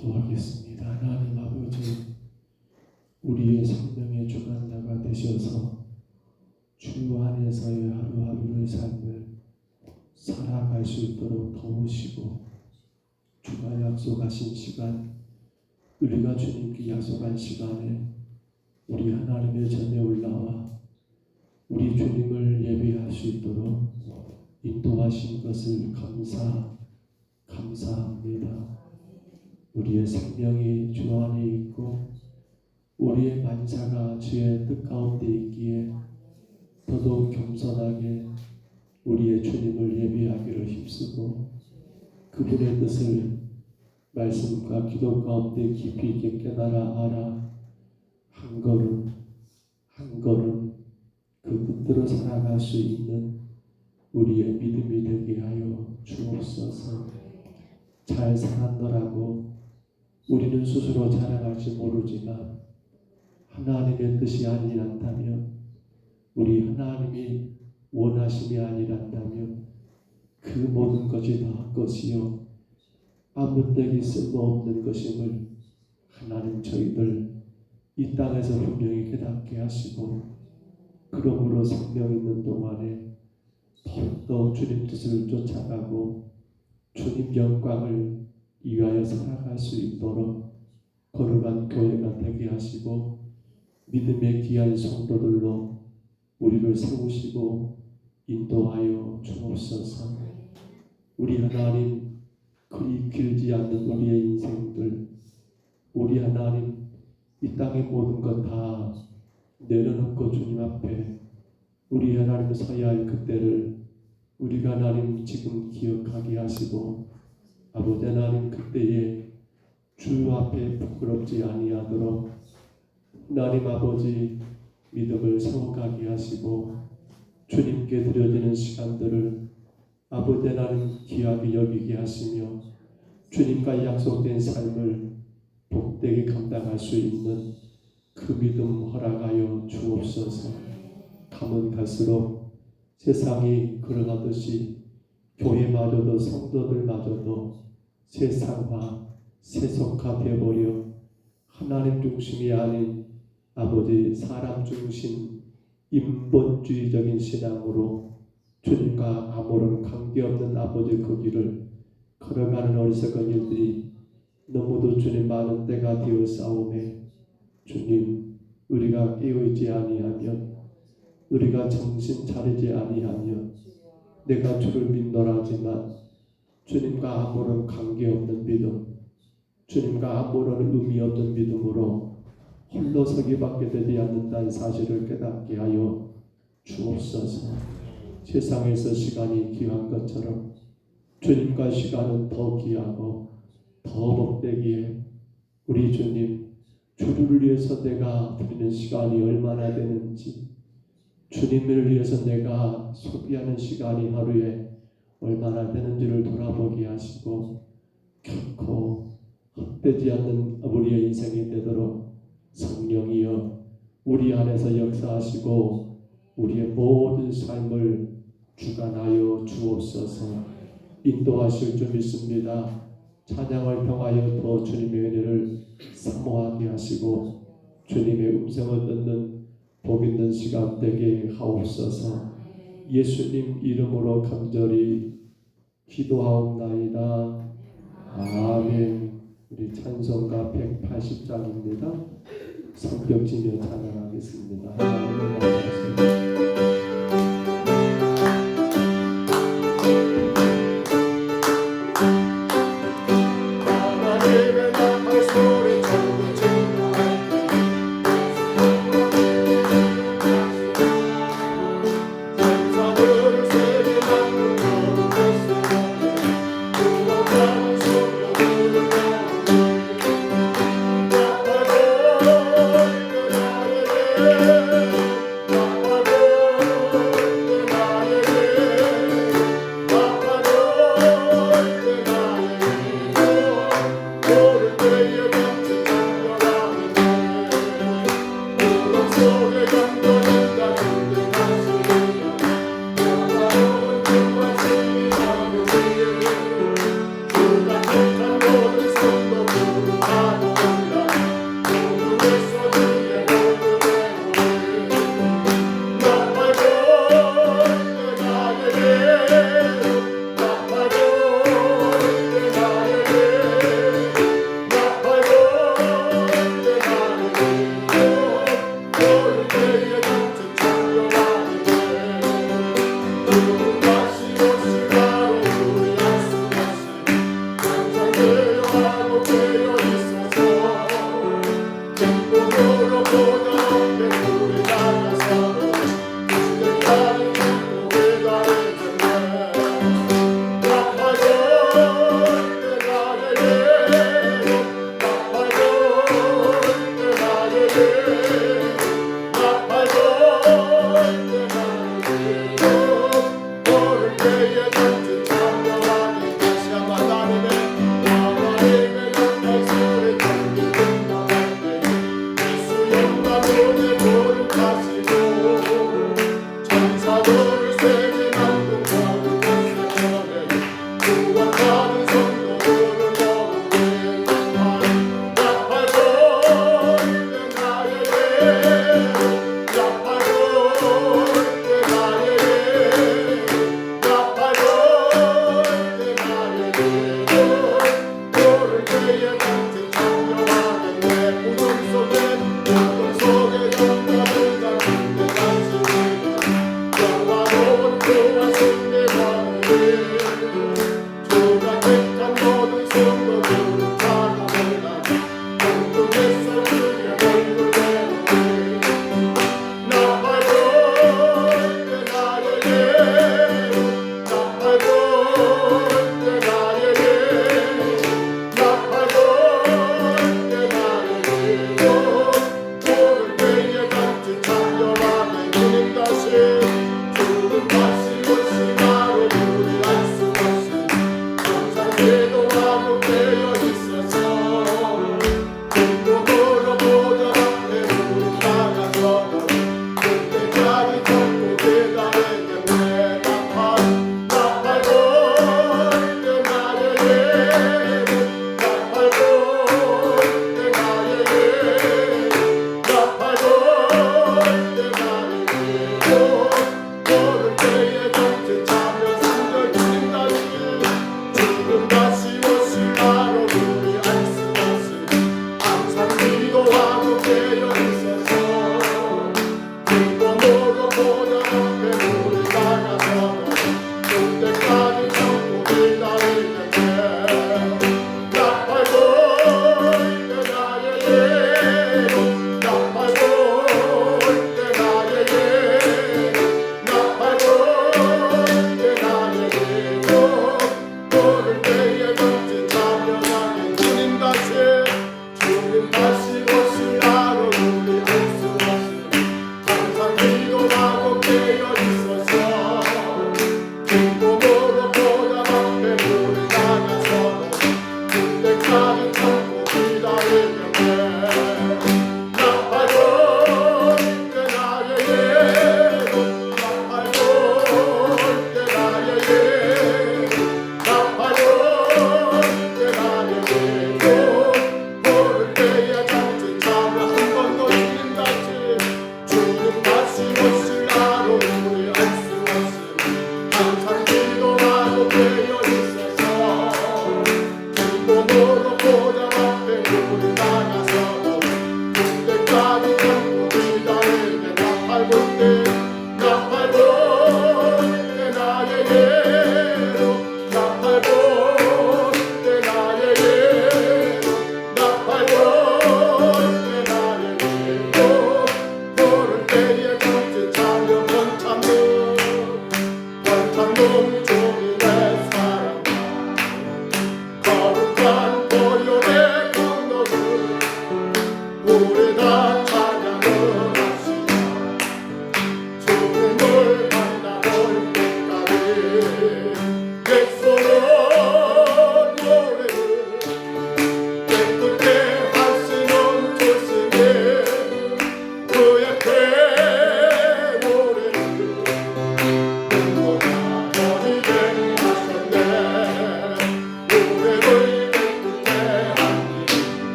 기도하겠습니다. 하나님 아버지, 우리의 생명의 주관자가 되셔서 주 안에서의 하루하루의 삶을 살아갈 수 있도록 도우시고, 주가 약속하신 시간, 우리가 주님께 약속한 시간에 우리 하나님의 전에 올라와 우리 주님을 예배할 수 있도록 인도하신 것을 감사합니다. 우리의 생명이 주 안에 있고 우리의 만사가 주의 뜻 가운데 있기에 더더욱 겸손하게 우리의 주님을 예배하기를 힘쓰고, 그분의 뜻을 말씀과 기도 가운데 깊이 있게 깨달아 알아 한 걸음 한 걸음 그 뜻대로 살아갈 수 있는 우리의 믿음이 되게 하여 주옵소서. 잘 살았노라고 우리는 스스로 자랑할지 모르지만 하나님의 뜻이 아니란다면, 우리 하나님이 원하심이 아니란다면 그 모든 것이 다 헛것이요 아무데기 쓸모없는 것임을 하나님 저희들 이 땅에서 분명히 깨닫게 하시고, 그러므로 생명 있는 동안에 더욱더 주님 뜻을 쫓아가고 주님 영광을 위하여 살아갈 수 있도록 거룩한 교회가 되게 하시고, 믿음의 귀한 성도들로 우리를 세우시고 인도하여 주옵소서. 우리 하나님, 그리 길지 않는 우리의 인생들, 우리 하나님 이 땅의 모든 것 다 내려놓고 주님 앞에 우리 하나님 서야 할 그때를 우리가 하나님 지금 기억하게 하시고, 아버지 하나님 그때에 주 앞에 부끄럽지 아니하도록 하나님 아버지 믿음을 세워가게 하시고, 주님께 드려지는 시간들을 아버지 하나님 귀하게 여기게 하시며, 주님과 약속된 삶을 복되게 감당할 수 있는 그 믿음 허락하여 주옵소서. 가면 갈수록 세상이 그러하듯이 교회마저도 성도들마저도 세상화, 세속화 되어버려 하나님 중심이 아닌 아버지 사람 중심 인본주의적인 신앙으로 주님과 아무런 관계없는 아버지 그 길을 걸어가는 어리석은 일들이 너무도 주님 많은 때가 되어싸움에, 주님 우리가 깨어있지 아니하면, 우리가 정신 차리지 아니하면 내가 주를 믿노라지만 주님과 아무런 관계없는 믿음, 주님과 아무런 의미 없는 믿음으로 홀로 서기밖에 되지 않는다는 사실을 깨닫게 하여 주옵소서. 세상에서 시간이 귀한 것처럼 주님과 시간은 더 귀하고 더 복되기에, 우리 주님 주를 위해서 내가 드리는 시간이 얼마나 되는지, 주님을 위해서 내가 소비하는 시간이 하루에 얼마나 되는지를 돌아보게 하시고, 결코 헛되지 않는 우리의 인생이 되도록 성령이여 우리 안에서 역사하시고 우리의 모든 삶을 주관하여 주옵소서. 인도하실 줄 믿습니다. 찬양을 통하여 더 주님의 은혜를 사모하게 하시고 주님의 음성을 듣는 복 있는 시간 되게 하옵소서. 예수님 이름으로 간절히 기도하옵나이다. 아멘. 우리 찬송가 180장입니다. 성벽 지며 찬양하겠습니다. 하나님을 감사합니다. Baba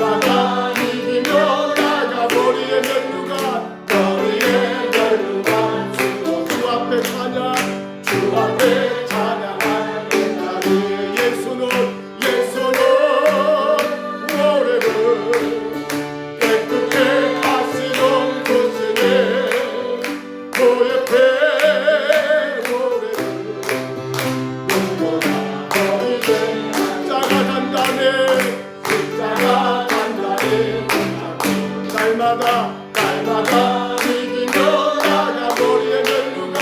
날마다 이기며 나가버리는 누가 너희의 멸류관 주 앞에 찬양 주 앞에 찬양할 때까지 예수는 오래를 깨끗게 하시던 곳이네 너의 배모래를 눈보라 너희의 십자가 단단해 십자가 단단해 날마다 이기며 나가버리는 누가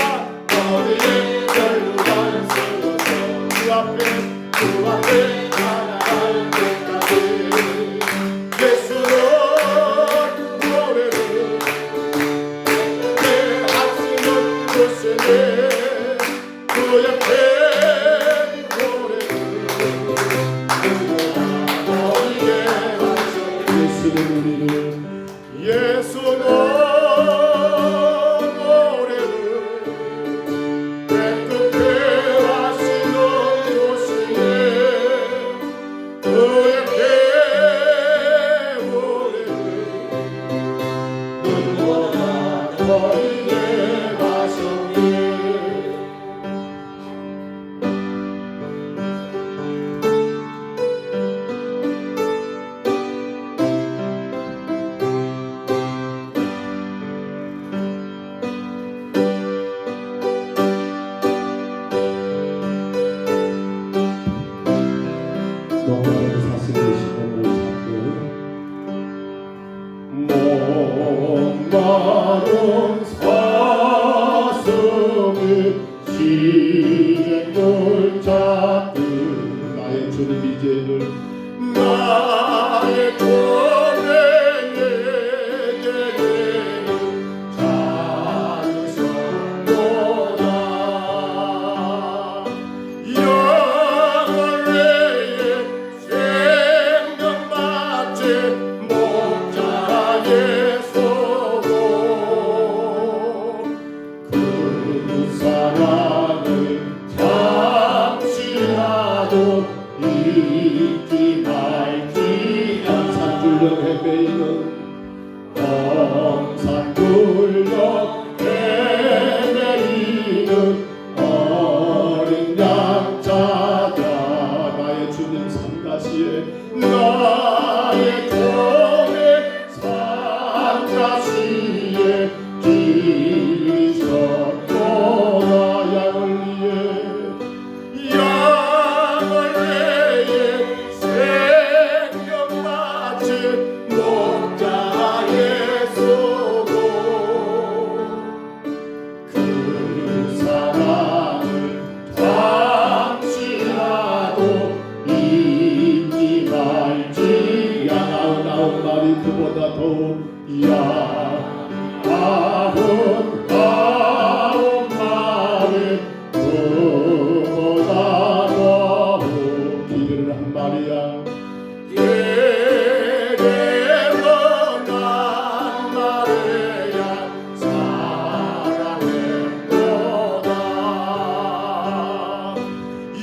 너희의 멸류관 쓰러져 주 앞에 찬양할 때까지 예수는 노래를 내 하시는 곳이네 그의 노래를 너희의 예수는 우리를 예수는 노래를 깨끗게 하시는 곳이네 그의 배모래를 눈보라 너희의 마셨네 너무나도 사실의 시간을 목마른 사슴이 시냇물 잡듯 나의 주님 이제는 나의 고뇌에게는 찾으셨도다 영을 위해 생명받지 목자의 소고 그 사랑을 잠시라도 잊지 말지 항상 굴려 헤매이는 엄산 굴려 헤매이는 어린 양 찾아 나의 주님 산가시에 나의 종의 산가시에 기리셨도다 양을 위해 생명받지 목자의 소고 그 사랑을 잠시라도 잊지 말지 아흔 마리 그보다 더욱 아흔 마리 그보다 더욱 기르는 한 마리야 예레는 한 마리야 사랑했도다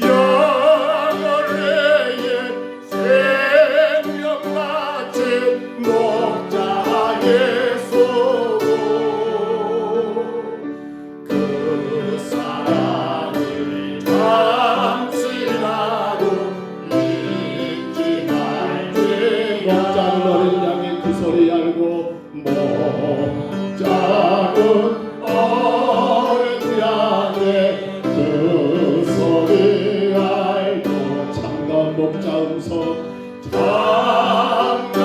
영을 위해 생명받지 목자의 소고 그 사랑을 잠시라도 잊지 말지 목자는 어린 양의 그 소리 알고 목자는 어린 양의 그 소리 알고 참다운 목자 음성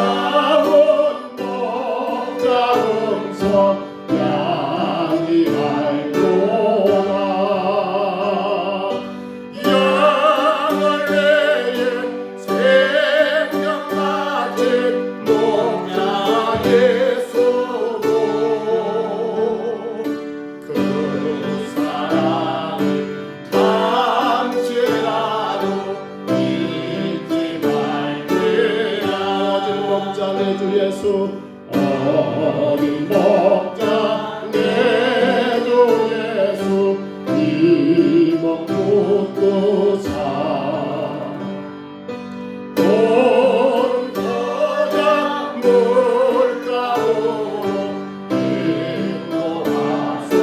참나온 목자 음성 양이 알도다 양을 위해 생명받지 목자의 소고 그 사랑을 잠시라도 잊지 말지 어린 목자 내 주 예수 어린 목자 내 주 예수 이몸 붙고 사 온 거장 물가로 인도하소서.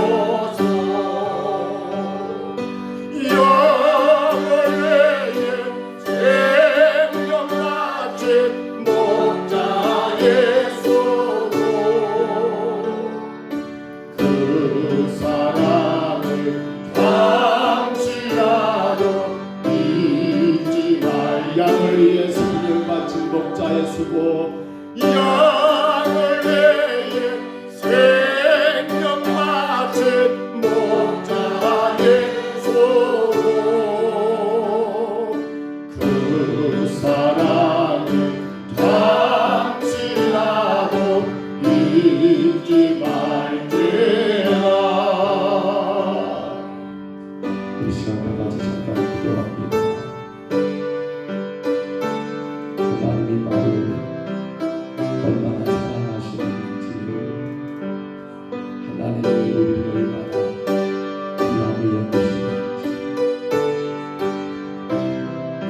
영을 내게 생명 마친 목자 예수로 그 사랑을 당신하여 잊지 말. 양을 위해 생명 바친 목자의 수고, 양을 내게 생명 바친 목자의 소로 그 사랑을 당신하고 잊지 말지라. 이 시간에 같이 잠깐 기도합니다. 하나님이 나를 얼마나 사랑하시는지, 하나님이 우리를 얼마나 귀하게 여기시는지,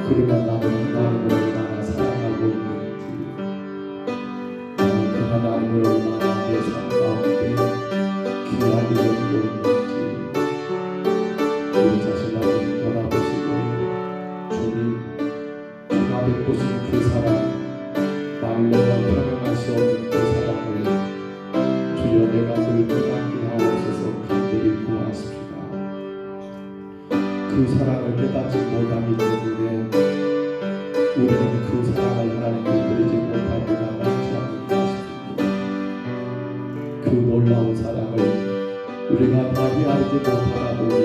그러나 나는 하나님을 얼마나 사랑하고 있는지, 나는 그 하나님을 얼마나 내 삶 가운데 귀하게 여기고 있는지 우리 자신을 돌아보시고, 주님, 주가 베푸신 그 사랑, 말로만 표현할 수 없는 그 사랑을 주여 내가 늘 깨닫게 하옵소서. 간절히 구하십시다. 그 사랑을 깨닫지 못하기 때문에 우리는 그 사랑을 하나님께 드리지 못하기가 많지 않을까 싶습니다. 그 놀라운 사랑을 우리가 발휘하지 못하다 보니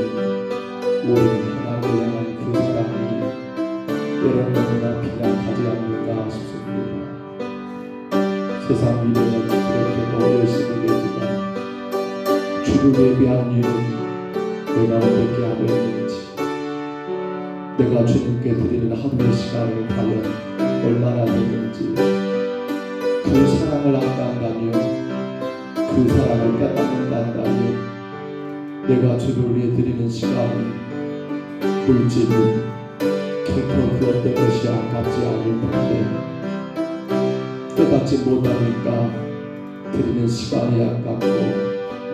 우리는 하나님을 향한 그 사랑이 여러분보다 비약하지 않는가 싶습니다. 세상 미래는 그렇게 더 열심히 되지만 주를 예배한 일은 내가 어떻게 하고 있는지, 내가 주님께 드리는 하루의 시간을 과연 얼마나 되는지, 그 사랑을 안다면, 그 사랑을 깨닫는다면 내가 주를 위해 드리는 시간이, 물질이, 결코 그 어떤 것이 아깝지 않을 텐데 깨닫지 못하니까 드리는 시간이 아깝고,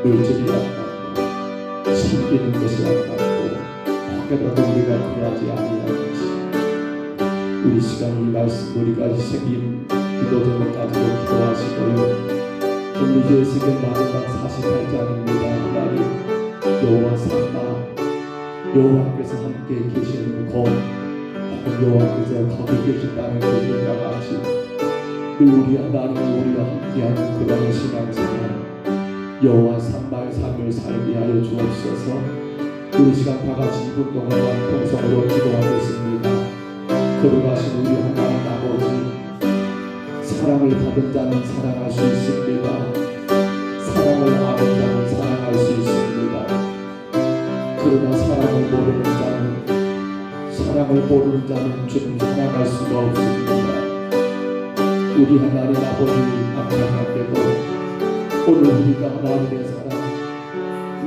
물질이 아깝고, 섬기는 것이 아깝고, 혹여라도 우리가 그러하지 아니하는지 우리 시간 이 말씀 우리가 생긴 기도 제목까지도 기도하시고요. 오늘 예수의 마지막 48장입니다. 하나님 여호와 삼마, 여호와께서 함께 계시는 곳, 여호와께서 거기 계신다는 것과 같이 우리 하나님은 우리와 함께하는 그런 신앙생활, 여호와 삼마의 삶을 살게 하여 주옵소서. 우리 시간 다 같이 2분 동안 통성으로 기도하겠습니다. 거룩하신 우리 하나님 아버지, 사랑을 받은 자는 사랑할 수 있습니다. 사랑을 아는 자는 사랑할 수 있습니다. 그러나 사랑을 모르는 자는 주님 사랑할 수가 없습니다. 우리 하나님 아버지 안타깝게도 오늘 우리가 하나님의 사랑,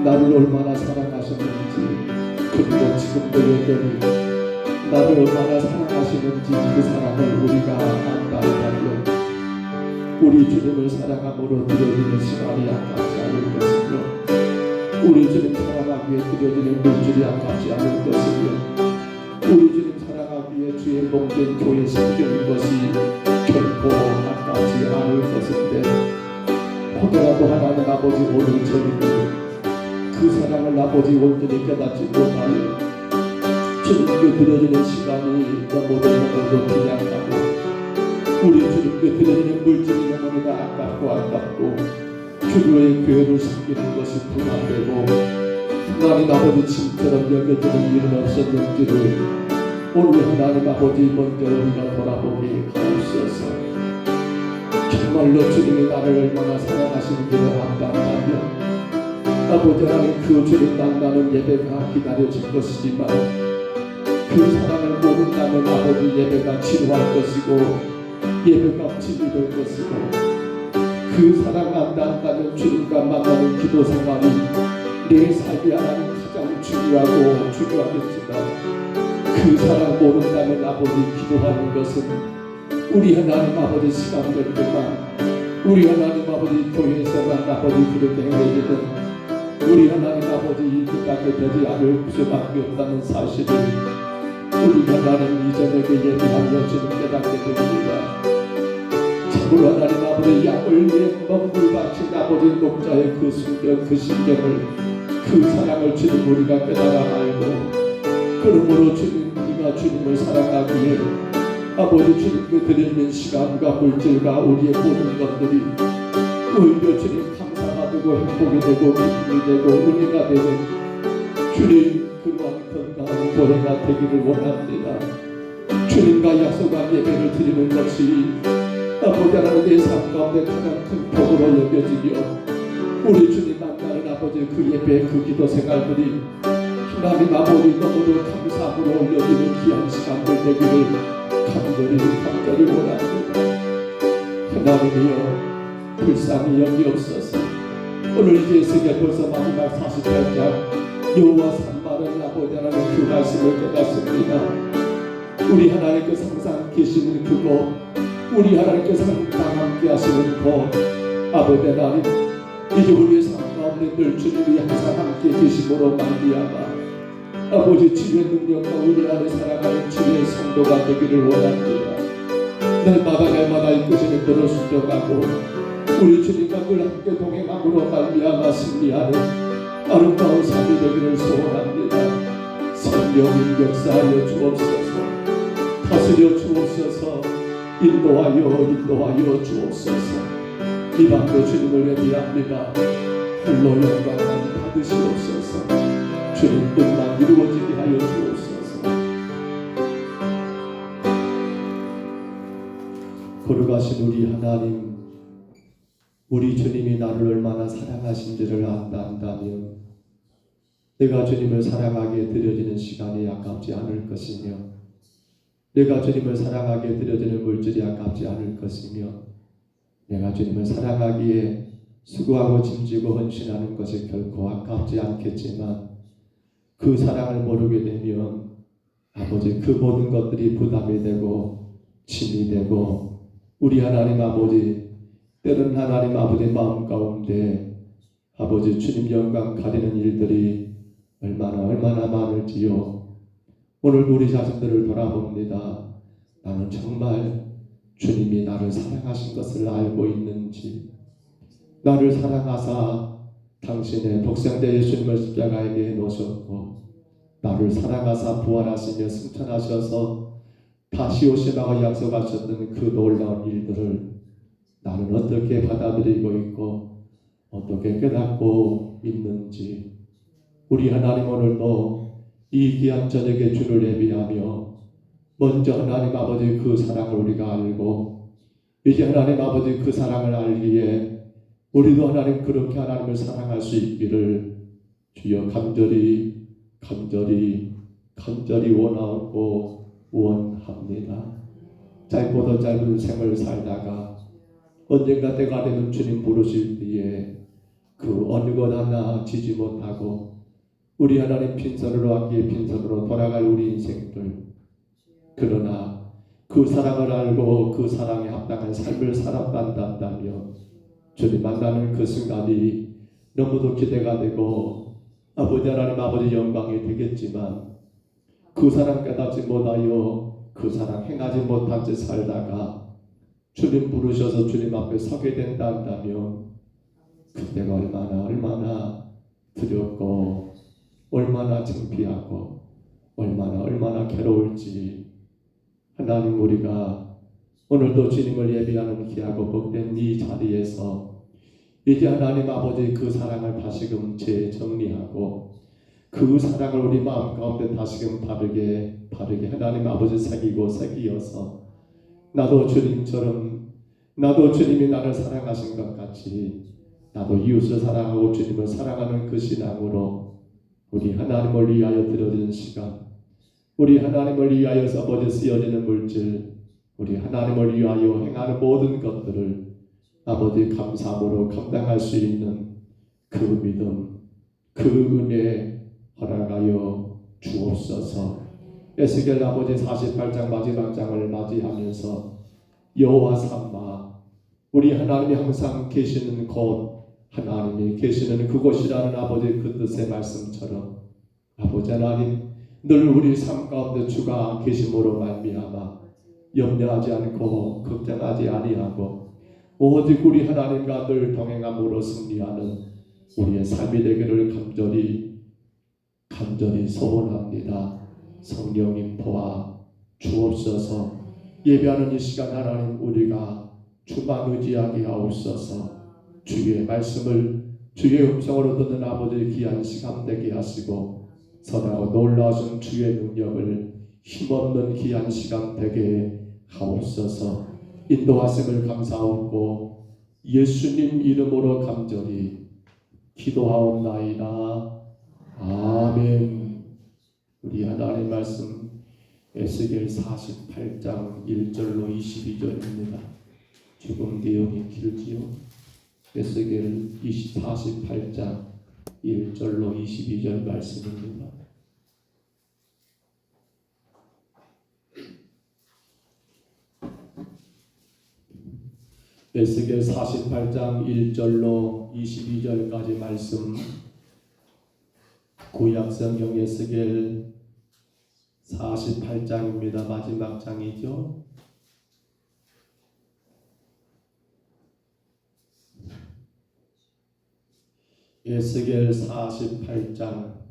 나를 얼마나 사랑하셨는지, 그리고 지금도 여전히 나를 얼마나 사랑하시는지 그 사랑을 우리가 안다면 우리 주님을 사랑함으로 드려지는 시간이 아깝지 않을 것이며, 우리 주님 사랑하기에 드려지는 물질이 아깝지 않을 것이며, 우리 주님 사랑하기에 주의 몸된 교회 섬기는 것이 결코 아깝지 않을 것인데, 혹여라도 하나님 아버지 오늘 저희는 그 사랑을 아버지 온전히 깨닫지 못하여 주님께 드려지는 시간이 너무도 귀하고, 우리 주님께 드려지는 물질이 너무나 아깝고 주교의 교회를 섬기는 것이 부담되고 하나님 아버지 짐처럼 여겨지는 일은 없었는지를 오늘 하나님 아버지 먼저 우리가 돌아보게 하옵소서. 정말로 주님이 나를 얼마나 사랑하시는지를 안다면 아버지 하나님 그 주님 만나는 예배가 기다려질 것이지만, 그 사랑을 모른다면 아버지 예배가 지루할 것이고 예배가 짐이 될 것이고, 그 사랑 안다면 주님과 만나는 기도 생활이 내 삶이 하나님 가장 중요하겠지만, 그 사랑 모른다면 아버지 기도하는 것은 우리 하나님 아버지 시간될 때만 우리 하나님 아버지 교회에서만 아버지 그렇게 행해지던 우리 하나님 아버지 이때까지 되지 않을 수밖에 없다는 사실을 우리 하나님 이전에게 예비하며 지금 깨닫게 됩니다. 참으로 하나님 아버지 약을 위해 먹물 바친 아버지 목자의 그 순경 그 심경을 그 사랑을 주님 우리가 깨달아 알고 그러므로 주님 우리가 주님을 사랑하기에 아버지 주님께 드리는 시간과 물질과 우리의 모든 것들이 오히려 주님 감사가 되고 행복이 되고 기쁨이 되고 은혜가 되는 주님 그러한 건강한 교회가 되기를 원합니다. 주님과 약속한 예배를 드리는 것이 아버지 하나님 내 삶 가운데 가장 큰 복으로 여겨지며 우리 주님 만나는 아버지 그 예배 그 기도 생활들이 하나님 아버지 너무도 감사함으로 올려지는 귀한 시간들 되기를 간절히 원합니다. 하나님이여 불쌍히 여기옵소서. 오늘 이제 세계 벌써 마지막 48장 여호와 산마는 아버지 하나님 그 말씀을 깨닫습니다. 우리 하나님께서 항상 계시는 그곳 우리 하나님께서 항상 함께 하시는 곳 아버지 하나님 이제 우리의 삶 가운데 늘 주님이 항상 함께 계심으로 말미암아 아버지 치유의 능력과 우리 안에 살아가는 치유의 성도가 되기를 원합니다. 날마다 이끄시는 그런 순종하고 우리 주님과 늘 함께 동행함으로 말미암아 승리하는 아름다운 삶이 되기를 소원합니다. 성령님 역사하여 주옵소서. 다스려 주옵소서. 인도하여 주옵소서. 이 밤도 주님을 예비합니다. 홀로 영광만 받으시옵소서. 주님 뜻만 이루어지게 하여 주옵소서. 거룩하신 우리 하나님, 우리 주님이 나를 얼마나 사랑하신지를 안다면 내가 주님을 사랑하기에 드려지는 시간이 아깝지 않을 것이며 내가 주님을 사랑하기에 드려지는 물질이 아깝지 않을 것이며 내가 주님을 사랑하기에 수고하고 짐지고 헌신하는 것이 결코 아깝지 않겠지만 그 사랑을 모르게 되면 아버지 그 모든 것들이 부담이 되고 짐이 되고 우리 하나님 아버지 때는 하나님 아버지 마음 가운데 아버지 주님 영광 가리는 일들이 얼마나 많을지요. 오늘 우리 자신들을 돌아봅니다. 나는 정말 주님이 나를 사랑하신 것을 알고 있는지 나를 사랑하사 당신의 독생자 예수님을 십자가에 놓으셨고 나를 사랑하사 부활하시며 승천하셔서 다시 오시라고 약속하셨던 그 놀라운 일들을 나는 어떻게 받아들이고 있고 어떻게 깨닫고 있는지 우리 하나님 오늘도 이 귀한 저녁에 주를 예비하며 먼저 하나님 아버지 그 사랑을 우리가 알고 이제 하나님 아버지 그 사랑을 알기에 우리도 하나님 그렇게 하나님을 사랑할 수 있기를 주여 간절히 원하고 원합니다. 짧고도 짧은 생을 살다가 언젠가 때가 되면 주님 부르실 때에 그 어느 것 하나 지지 못하고 우리 하나님 빈손으로 왔기에 빈손으로 돌아갈 우리 인생들 그러나 그 사랑을 알고 그 사랑에 합당한 삶을 살아간다면 주님 만나는 그 순간이 너무도 기대가 되고 아버지 하나님 아버지 영광이 되겠지만 그 사랑 깨닫지 못하여 그 사랑 행하지 못한 채 살다가 주님 부르셔서 주님 앞에 서게 된다면 그때가 얼마나 두렵고 얼마나 창피하고 얼마나 괴로울지 하나님 우리가 오늘도 주님을 예비하는 귀하고 복된 이 자리에서 이제 하나님 아버지 그 사랑을 다시금 재정리하고 그 사랑을 우리 마음 가운데 다시금 바르게 하나님 아버지 새기어서 나도 주님처럼 나도 주님이 나를 사랑하신 것 같이 나도 이웃을 사랑하고 주님을 사랑하는 그 신앙으로 우리 하나님을 위하여 드려지는 시간 우리 하나님을 위하여서 아버지 쓰여지는 물질 우리 하나님을 위하여 행하는 모든 것들을 아버지 감사함으로 감당할 수 있는 그 믿음 그 은혜 허락하여 주옵소서. 에스겔 아버지 48장 마지막 장을 맞이하면서 여호와 삼마 우리 하나님이 항상 계시는 곳 하나님이 계시는 그곳이라는 아버지의 그 뜻의 말씀처럼 아버지 하나님 늘 우리 삶 가운데 주가 계심으로 말미암아 염려하지 않고 걱정하지 아니하고 오직 우리 하나님과 늘 동행함으로 승리하는 우리의 삶이 되기를 간절히 소원합니다. 성령님 도와 주옵소서. 예배하는 이 시간 하나님 우리가 주만 의지하게 하옵소서. 주의 말씀을 주의 음성으로 듣는 아버지의 귀한 시간 되게 하시고 선하고 놀라우신 주의 능력을 힘없는 귀한 시간 되게 하옵소서. 인도하심을 감사하고 예수님 이름으로 간절히 기도하옵나이다. 아멘. 우리 하나님 말씀 에스겔 48장 1절로 22절입니다. 조금 내용이 길지요. 에스겔 48장 1절로 22절 말씀입니다. 에스겔 48장 1절로 22절까지 말씀 구약성경 에스겔 48장입니다. 마지막 장이죠. 에스겔 48장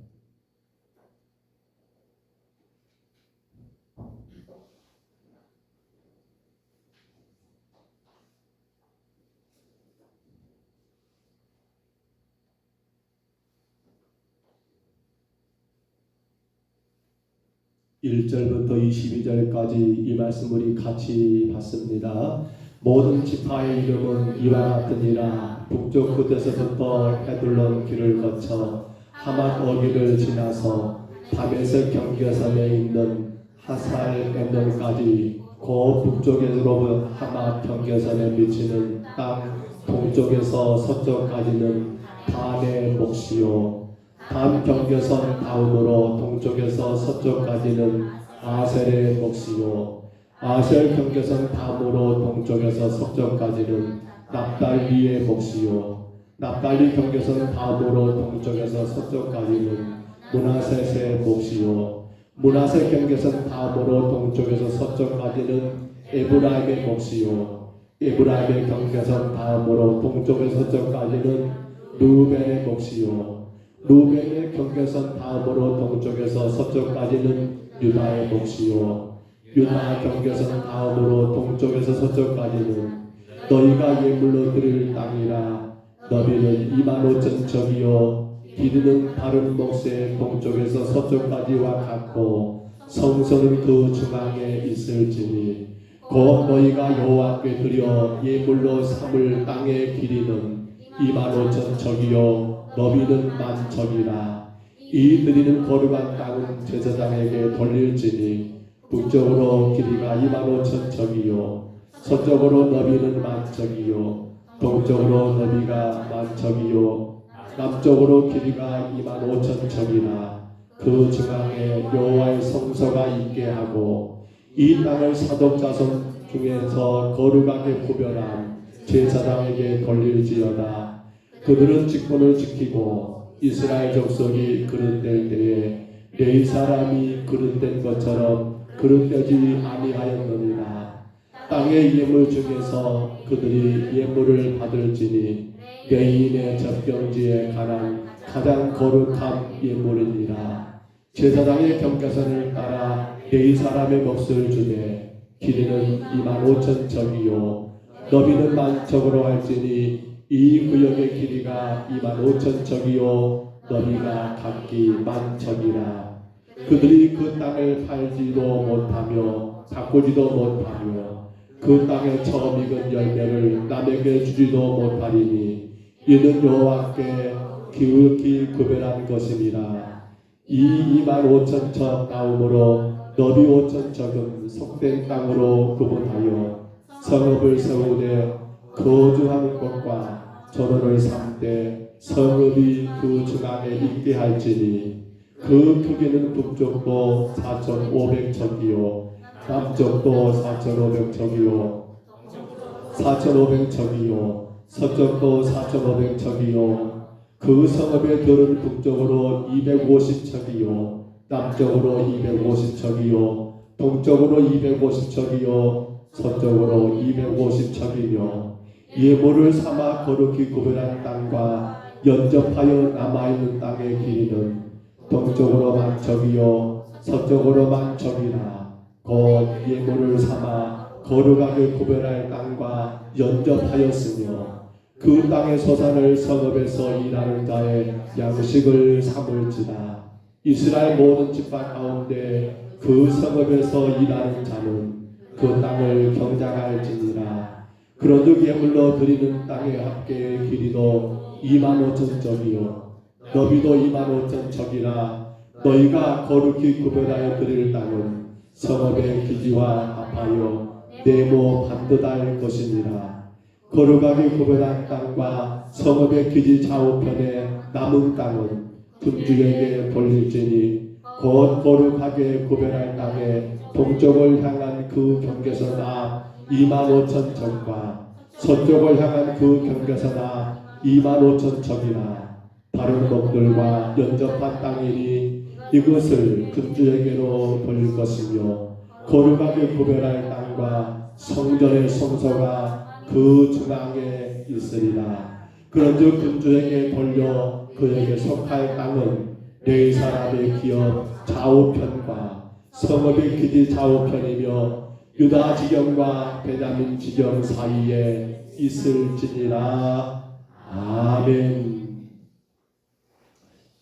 1절부터 22절까지 이 말씀 우리 같이 봤습니다. 모든 지파의 이름은 이와 같으니라. 북쪽 끝에서부터 헤둘론 길을 거쳐 하맛 어귀를 지나서 다메섹 경계선에 있는 하살 엔돈까지 그 북쪽으로 하맛 경계선에 미치는 땅 동쪽에서 서쪽까지는 단의 몫이요 단 경계선 다음으로 동쪽에서 서쪽까지는 아셀의 몫이요 아셀 경계선 다음으로 동쪽에서 서쪽까지는 납달리의 몫이요 납달리 경계선 다음으로 동쪽에서 서쪽까지는 므낫셋의 몫이요 므낫셋 경계선 다음으로 동쪽에서 서쪽까지는 에브라임의 몫이요 에브라임의 경계선 다음으로 동쪽에서 서쪽까지는 루벤의 몫이요 루벤의 경계선 다음으로 동쪽에서 서쪽까지는 유다의 몫이요 유다 경계선 다음으로 동쪽에서 서쪽까지는 너희가 예물로 드릴 땅이라. 너비는 25,000척이요 길이는 다른 몫의 동쪽에서 서쪽까지와 같고 성소는 그 중앙에 있을지니 곧 너희가 여호와께 드려 예물로 삼을 땅의 길이는 25,000척이요 너비는 10,000척이라. 이 드리는 거룩한 땅은 제사장에게 돌릴지니 북쪽으로 길이가 25,000척이요 서쪽으로 너비는 10,000척이요 동쪽으로 너비가 10,000척이요 남쪽으로 길이가 25,000척이나 그 중앙에 여호와의 성소가 있게 하고 이 땅을 사독 자손 중에서 거룩하게 구별한 제사장에게 돌릴지어다. 그들은 직분을 지키고 이스라엘 족속이 그릇될 때에 레위 사람이 그릇된 것처럼 그릇되지 아니하였느니라. 땅의 예물 중에서 그들이 예물을 받을지니 레위인의 접경지에 관한 가장 거룩한 예물이니라. 제사장의 경계선을 따라 레위 사람의 몫을 주되 길이는 25,000척이요 너비는 10,000척으로 할지니 이 구역의 길이가 25,000척이요 너비가 각기 10,000척이라. 그들이 그 땅을 팔지도 못하며 바꾸지도 못하며 그 땅에 처음 익은 열매를 남에게 주지도 못하리니 이는 여호와께 기울기 구별한 것입니다. 이 25,000척 다음으로 너비 5,000척은 속된 땅으로 구분하여 성읍을 세우되 거주하는 곳과 전원을 삼되 성읍이 그 중앙에 있게 할지니 그 크기는 북쪽도 4,500척이요 남쪽도 4,500척이요 4,500척이요 서쪽도 4,500척이요 그 성읍의 들은 북쪽으로 250척이요 남쪽으로 250척이요 동쪽으로 250척이요 서쪽으로 250척이며 예물을 삼아 거룩히 구별한 땅과 연접하여 남아있는 땅의 길이는 동쪽으로 만척이요 서쪽으로 만척이라 곧 예물을 삼아 거룩하게 구별할 땅과 연접하였으며 그 땅의 소산을 성읍에서 일하는 자의 양식을 삼을지라. 이스라엘 모든 지파 가운데 그 성읍에서 일하는 자는 그 땅을 경작할지니라. 그런즉 예물로 드리는 땅의 합계의 길이도 25,000척이요 너비도 25,000척이라. 너희가 거룩히 구별하여 드릴 땅은 성읍의 기지와 합하여 네모 반듯할 것이니라. 거룩하게 구별한 땅과 성읍의 기지 좌우편에 남은 땅은 군주에게 돌릴지니 곧 거룩하게 구별할 땅에 동쪽을 향한 그 경계선 앞 25,000척과 서쪽을 향한 그 경계선 앞 25,000척이나 다른 목들과 연접한 땅이니 이것을 군주에게로 돌릴 것이며 거룩하게 구별할 땅과 성전의 성소가 그 중앙에 있으리라. 그런즉 군주에게 돌려 그에게 속할 땅은 네 사람의 기업 좌우편과 성읍의 기지 좌우편이며 유다 지경과 베냐민 지경 사이에 있을지니라. 아멘.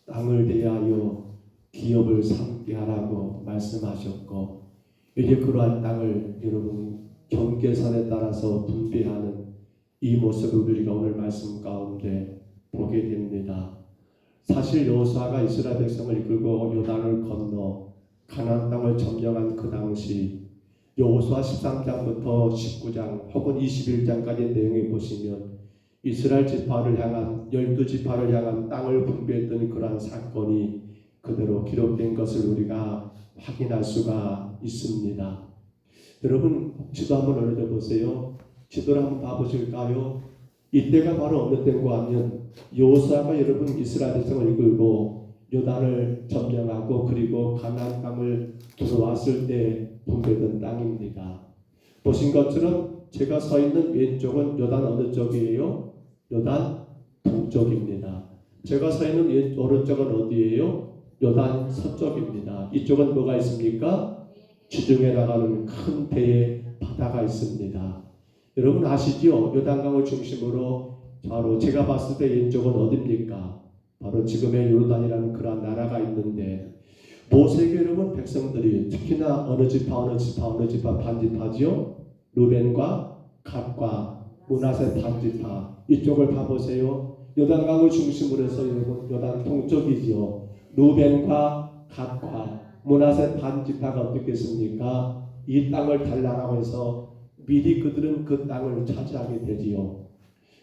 땅을 대하여 기업을 삼게 하라고 말씀하셨고 이제 그러한 땅을 여러분 경계선에 따라서 분배하는 이 모습을 우리가 오늘 말씀 가운데 보게 됩니다. 사실 여호수아가 이스라엘 백성을 이끌고 요단을 건너 가나안 땅을 점령한 그 당시 여호수아 13장부터 19장 혹은 21장까지 내용을 보시면 이스라엘 지파를 향한 12지파를 향한 땅을 분배했던 그러한 사건이 그대로 기록된 것을 우리가 확인할 수가 있습니다. 여러분 지도 한번 올려 보세요. 지도를 한번 봐보실까요? 이때가 바로 어느 때인가 하면 여호수아가 여러분 이스라엘 백성을 이끌고 요단을 점령하고 그리고 가나안 땅을 들어왔을 때 분배된 땅입니다. 보신 것처럼 제가 서 있는 왼쪽은 요단 어느 쪽이에요? 요단 동쪽입니다. 제가 서 있는 오른쪽은 어디예요? 요단 서쪽입니다. 이쪽은 뭐가 있습니까? 지중해 나가는 큰 배의 바다가 있습니다. 여러분 아시죠? 요단강을 중심으로 바로 제가 봤을 때 왼쪽은 어디입니까? 바로 지금의 요르단이라는 그러한 나라가 있는데 모세에게 여러분 백성들이 특히나 어느 지파 반지파지요? 루벤과 갓과 므낫세 반지파 이쪽을 봐보세요. 요단강을 중심으로 해서 여러분 요단 동쪽이지요. 루벤과 갓과 므낫세 반지파가 어떻겠습니까? 이 땅을 달라고 해서 미리 그들은 그 땅을 차지하게 되지요.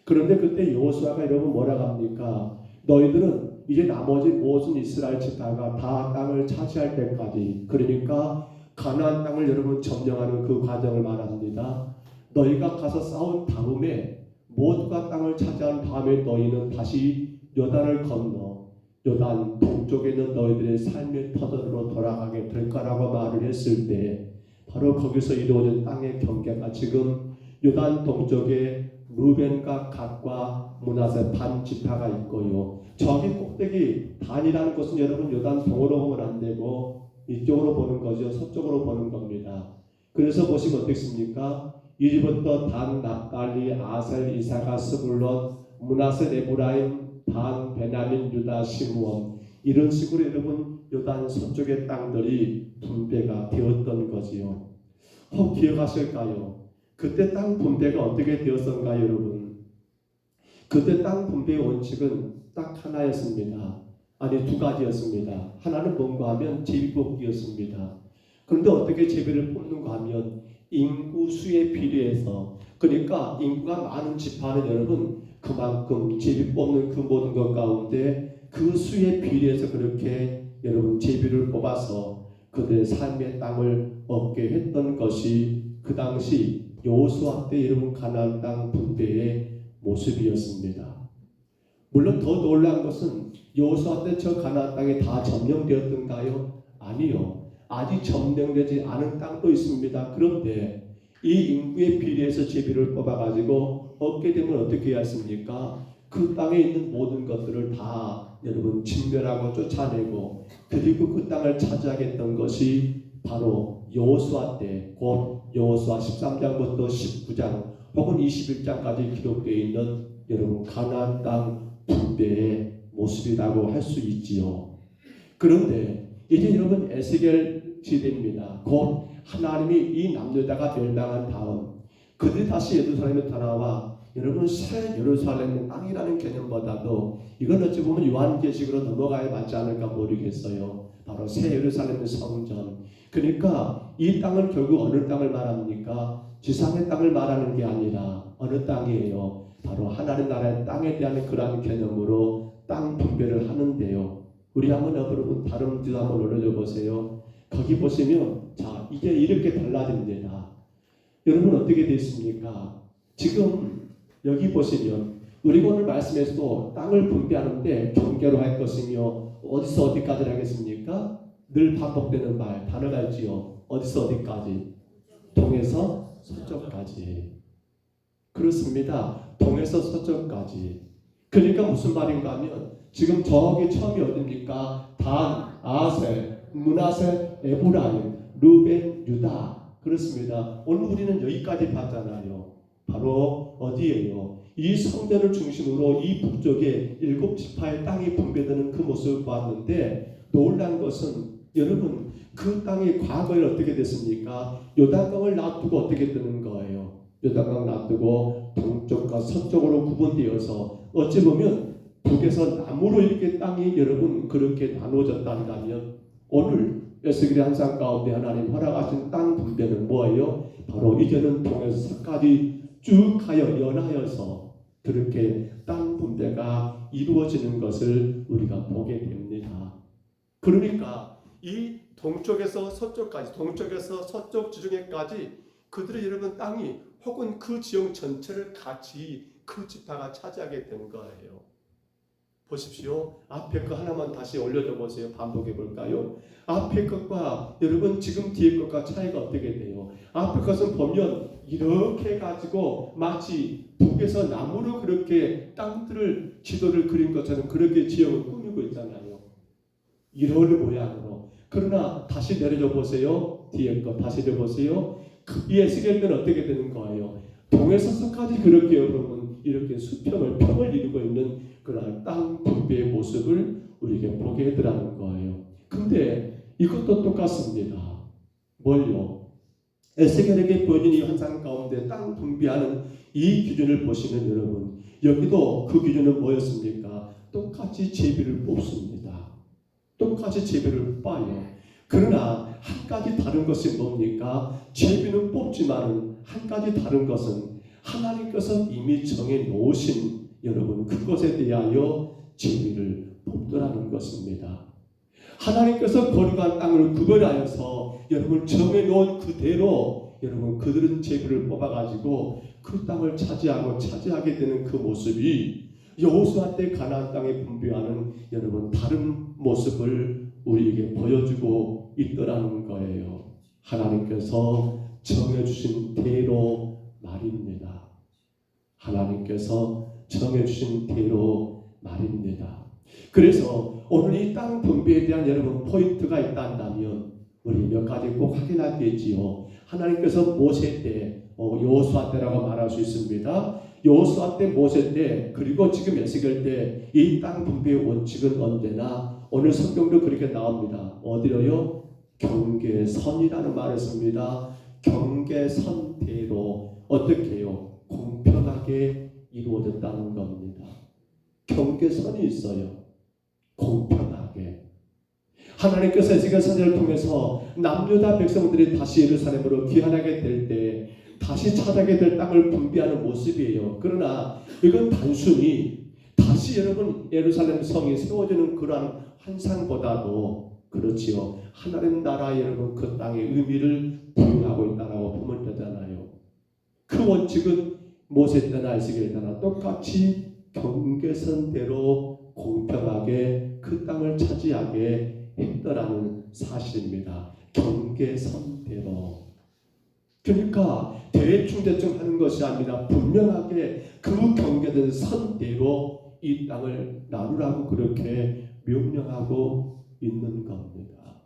그런데 그때 여호수아가 여러분 뭐라고 합니까? 너희들은 이제 나머지 모든 이스라엘 지파가 다 땅을 차지할 때까지 그러니까 가나안 땅을 여러분 점령하는 그 과정을 말합니다. 너희가 가서 싸운 다음에 모두가 땅을 차지한 다음에 너희는 다시 요단을 건너 요단 동쪽에 있는 너희들의 삶의 터전으로 돌아가게 될 거라고 말을 했을 때 바로 거기서 이루어진 땅의 경계가 지금 요단 동쪽에 루벤과 갓과 므낫세 반 지파가 있고요. 저기 꼭대기 단이라는 것은 여러분 요단 동으로 보면 안 되고 이쪽으로 보는 거죠. 서쪽으로 보는 겁니다. 그래서 보시면 어떻습니까? 이제부터 단, 납달리, 아셀, 이사가, 스불론, 므낫세, 에브라임, 단, 베냐민, 유다, 시므온 이런 식으로 여러분 요단 서쪽의 땅들이 분배가 되었던 거지요. 혹 기억하실까요? 그때 땅 분배가 어떻게 되었던가요, 여러분? 그때 땅 분배의 원칙은 딱 하나였습니다. 아니 두 가지였습니다. 하나는 뭔가 하면 제비뽑기였습니다. 그런데 어떻게 제비를 뽑는가 하면 인구 수에 비례해서 그러니까 인구가 많은 지파는 여러분 그만큼 제비 뽑는 그 모든 것 가운데 그 수에 비례해서 그렇게 여러분 제비를 뽑아서 그들의 삶의 땅을 얻게 했던 것이 그 당시 여호수아 때 여러분 가나안 땅 분배의 모습이었습니다. 물론 더 놀라운 것은 여호수아 때 저 가나안 땅이 다 점령되었던가요? 아니요. 아직 점령되지 않은 땅도 있습니다. 그런데 이 인구의 비례해서 제비를 뽑아가지고 얻게 되면 어떻게 해야 했습니까? 그 땅에 있는 모든 것들을 다 여러분 진멸하고 쫓아내고 그리고 그 땅을 차지하겠던 것이 바로 여호수아 때, 곧 여호수아 13장부터 19장 혹은 21장까지 기록되어 있는 여러분 가나안 땅 분배의 모습이라고 할 수 있지요. 그런데 이제 여러분 에스겔 시대입니다. 곧 하나님이 이 남유다가 멸망한 다음 그들이 다시 예루살렘에 돌아와 여러분 새 예루살렘의 땅이라는 개념보다도 이건 어찌 보면 요한계시록으로 넘어가야 맞지 않을까 모르겠어요. 바로 새 예루살렘의 성전. 그러니까 이 땅은 결국 어느 땅을 말합니까? 지상의 땅을 말하는 게 아니라 어느 땅이에요? 바로 하나님 나라의 땅에 대한 그러한 개념으로 땅 분배를 하는데요. 우리 한번 여러분 다른 뒤도 한번 올려줘 보세요. 거기 보시면 자 이게 이렇게 달라집니다. 여러분 어떻게 됐습니까? 지금 여기 보시면 우리가 오늘 말씀에서도 땅을 분배하는데 경계로 할 것이며 어디서 어디까지 하겠습니까? 늘 반복되는 말 단어가 있지요. 어디서 어디까지? 동에서 서쪽까지. 그렇습니다. 동에서 서쪽까지. 그러니까 무슨 말인가 하면 지금 저기 처음이 어딥니까? 단, 아셀, 므낫세, 에브라임, 루벤, 유다. 그렇습니다. 오늘 우리는 여기까지 봤잖아요. 바로 어디예요? 이 성전을 중심으로 이 북쪽에 7지파의 땅이 분배되는 그 모습을 보았는데 놀란 것은 여러분 그 땅이 과거에 어떻게 됐습니까? 요단강을 놔두고 어떻게 되는 거예요? 요단강 놔두고 동쪽과 서쪽으로 구분되어서 어찌 보면 북에서 남으로 이렇게 땅이 여러분 그렇게 나누어졌다 한다면 오늘 에스겔의 환상 가운데 하나님 허락하신 땅 분배는 뭐예요? 바로 이제는 동에서 서까지 쭉 하여 연하여서 그렇게 땅 분배가 이루어지는 것을 우리가 보게 됩니다. 그러니까 이 동쪽에서 서쪽까지, 동쪽에서 서쪽 지중해까지 그들의 여러분 땅이 혹은 그 지역 전체를 같이 그 지파가 차지하게 된 거예요. 보십시오. 앞에 거 하나만 다시 올려줘 보세요. 반복해 볼까요? 앞에 것과 여러분 지금 뒤에 것과 차이가 어떻게 돼요? 앞에 것은 보면 이렇게 가지고 마치 북에서 나무로 그렇게 땅들을 지도를 그린 것처럼 그렇게 지역을 꾸미고 있잖아요. 이런 모양으로. 그러나 다시 내려줘 보세요. 뒤에 거 다시 줘 보세요. 이 에스겔은 어떻게 되는 거예요? 동에서 서까지 그렇게 여러분 이렇게 수평을 평을 이루고 있는 그런 땅 분배의 모습을 우리에게 보게 해드라는 거예요. 근데 이것도 똑같습니다. 뭘요? 에스겔에게 보여진 이 환상 가운데 땅 분배하는 이 기준을 보시면 여러분 여기도 그 기준은 뭐였습니까? 똑같이 제비를 뽑습니다. 똑같이 제비를 뽑아요. 그러나 한 가지 다른 것이 뭡니까? 제비는 뽑지만은 한 가지 다른 것은 하나님께서 이미 정해 놓으신 여러분 그것에 대하여 제비를 뽑더라는 것입니다. 하나님께서 거룩한 땅을 구별하여서 여러분 정해 놓은 그대로 여러분 그들은 제비를 뽑아가지고 그 땅을 차지하게 되는 그 모습이 여호수아 때 가나안 땅에 분배하는 여러분 다른 모습을 우리에게 보여주고 있더라는 거예요. 하나님께서 정해주신 대로 말입니다. 하나님께서 정해주신 대로 말입니다. 그래서 오늘 이 땅 분배에 대한 여러분 포인트가 있다 한다면 우리 몇 가지 꼭 확인하겠지요. 하나님께서 모세 때 여호수아 때라고 말할 수 있습니다. 여호수아 때, 모세 때, 그리고 지금 에스겔 때 이 땅 분배의 원칙은 언제나 오늘 성경도 그렇게 나옵니다. 어디로요? 경계선이라는 말을 씁니다. 경계선대로 어떻게 해요? 공평하게 이루어졌다는 겁니다. 경계선이 있어요. 공평하게. 하나님께서 에스겔 선지자를 통해서 남유다 백성들이 다시 예루살렘으로 귀환하게 될 때 다시 차지하게 될 땅을 분배하는 모습이에요. 그러나 이건 단순히 다시 여러분 예루살렘 성이 세워지는 그러한 환상보다도 그렇지요. 하나님 나라 여러분 그 땅의 의미를 부여하고 있다라고 보면 되잖아요. 그 원칙은 모세 때나 에스겔 때나 똑같이 경계선대로 공평하게 그 땅을 차지하게 했더라는 사실입니다. 경계선대로. 그러니까 대충 하는 것이 아니라 분명하게 그 경계된 선대로 이 땅을 나누라고 그렇게 명령하고 있는 겁니다.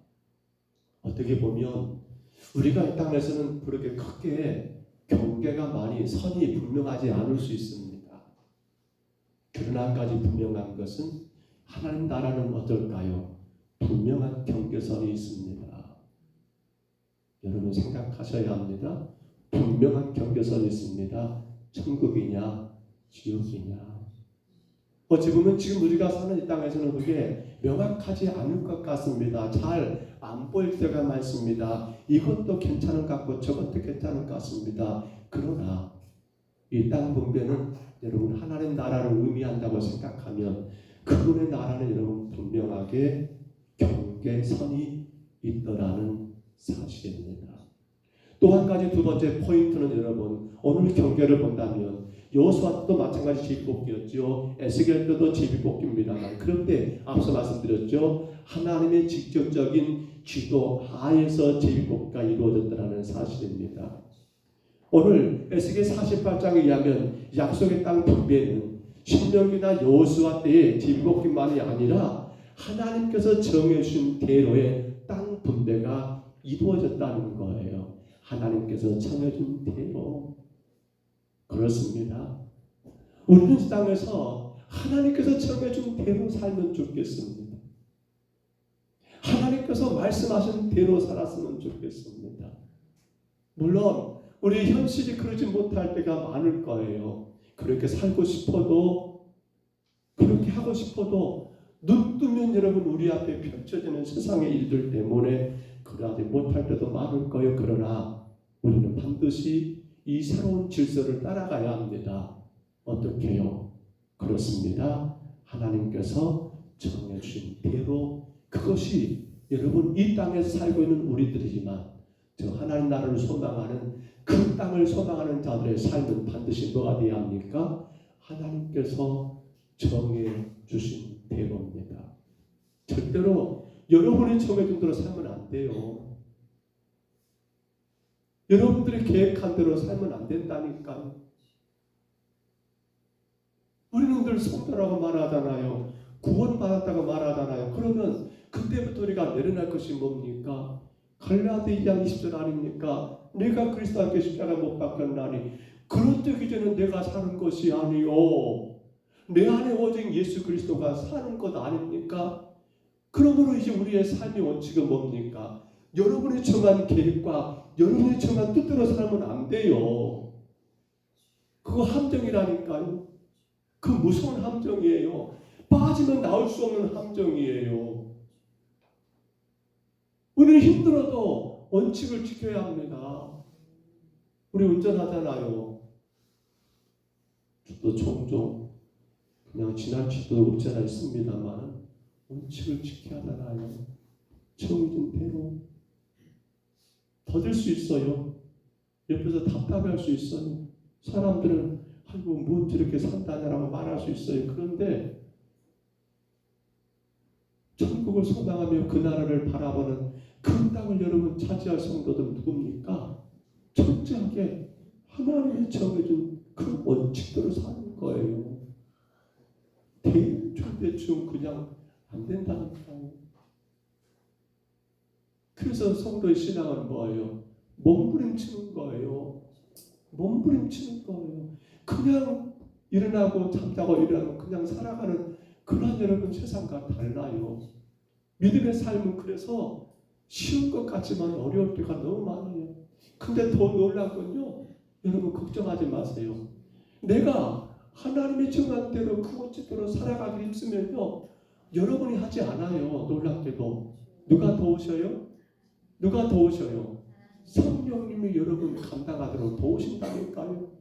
어떻게 보면 우리가 이 땅에서는 그렇게 크게 경계가 많이 선이 분명하지 않을 수 있습니다. 그러나 한 가지 분명한 것은 하나님 나라는 어떨까요? 분명한 경계선이 있습니다. 여러분 생각하셔야 합니다. 분명한 경계선이 있습니다. 천국이냐 지옥이냐. 어찌 보면 지금 우리가 사는 이 땅에서는 그게 명확하지 않을 것 같습니다. 잘 안 보일 때가 많습니다. 이것도 괜찮은 것 같고 저것도 괜찮은 것 같습니다. 그러나 이 땅 분배는 여러분 하나님 나라를 의미한다고 생각하면 그분의 나라는 여러분 분명하게 경계선이 있더라는 사실입니다. 또 한 가지 두 번째 포인트는 여러분 오늘 경계를 본다면 여호수아도 마찬가지 제비뽑기였죠. 에스겔 때도 제비뽑기입니다만 그런데 앞서 말씀드렸죠. 하나님의 직접적인 지도 하에서 제비뽑기가 이루어졌다는 사실입니다. 오늘 에스겔 48장에 의하면 약속의 땅 분배는 신명기나 여호수아 때의 제비뽑기만이 아니라 하나님께서 정해주신 대로의 땅 분배가 이루어졌다는 거예요. 하나님께서 정해준 대로. 그렇습니다. 우리는 이 땅에서 하나님께서 정해준 대로 살면 좋겠습니다. 하나님께서 말씀하신 대로 살았으면 좋겠습니다. 물론 우리 현실이 그러지 못할 때가 많을 거예요. 그렇게 살고 싶어도 그렇게 하고 싶어도 눈 뜨면 여러분 우리 앞에 펼쳐지는 세상의 일들 때문에 그러하지 못할 때도 많을 거예요. 그러나 우리는 반드시 이 새로운 질서를 따라가야 합니다. 어떻게 해요? 그렇습니다. 하나님께서 정해주신 대로 그것이 여러분 이 땅에서 살고 있는 우리들이지만 저 하나님 나라를 소망하는 그 땅을 소망하는 자들의 삶은 반드시 뭐가 되어야 합니까? 하나님께서 정해주신 대로입니다. 절대로 여러분이 정해준 대로 살면 안 돼요. 여러분들이 계획한 대로 살면 안 된다니까요. 우리는 늘 성도라고 말하잖아요. 구원받았다고 말하잖아요. 그러면 그때부터 우리가 내려날 것이 뭡니까? 갈라디 2장 20절 아닙니까? 내가 그리스도와 함께 십자가 못 박혔나니 그런 이제는 내가 사는 것이 아니요 내 안에 오직 예수 그리스도가 사는 것 아닙니까? 그러므로 이제 우리의 삶의 원칙은 뭡니까? 여러분이 정한 계획과 여러분이 정한 뜻대로 살면 안 돼요. 그거 함정이라니까요. 그 무서운 함정이에요. 빠지면 나올 수 없는 함정이에요. 우리는 힘들어도 원칙을 지켜야 합니다. 우리 운전하잖아요. 저도 종종 그냥 지나치도 없지 않아 있습니다만 원칙을 지켜야 하잖아요. 정해진 대로. 더딜 수 있어요. 옆에서 답답할 수 있어요. 사람들은 아이고 뭐 저렇게 산다냐라고 말할 수 있어요. 그런데 천국을 소망하며 그 나라를 바라보는 그 땅을 여러분 차지할 성도들은 누굽니까? 철저하게 하나님이 정해준 그 원칙대로 사는 거예요. 대충 그냥 안 된다니까요. 그래서 성도의 신앙은 뭐예요? 몸부림치는 거예요. 몸부림치는 거예요. 그냥 일어나고 잠자고 일어나고 그냥 살아가는 그런 여러분 세상과 달라요. 믿음의 삶은 그래서 쉬운 것 같지만 어려울 때가 너무 많아요. 근데 더 놀라운 건요. 여러분 걱정하지 마세요. 내가 하나님의 정한 대로 그 원칙대로 살아가기 힘쓰면요. 여러분이 하지 않아요. 놀랍게도. 누가 도우셔요? 누가 도우셔요? 성령님이 여러분 감당하도록 도우신다니까요.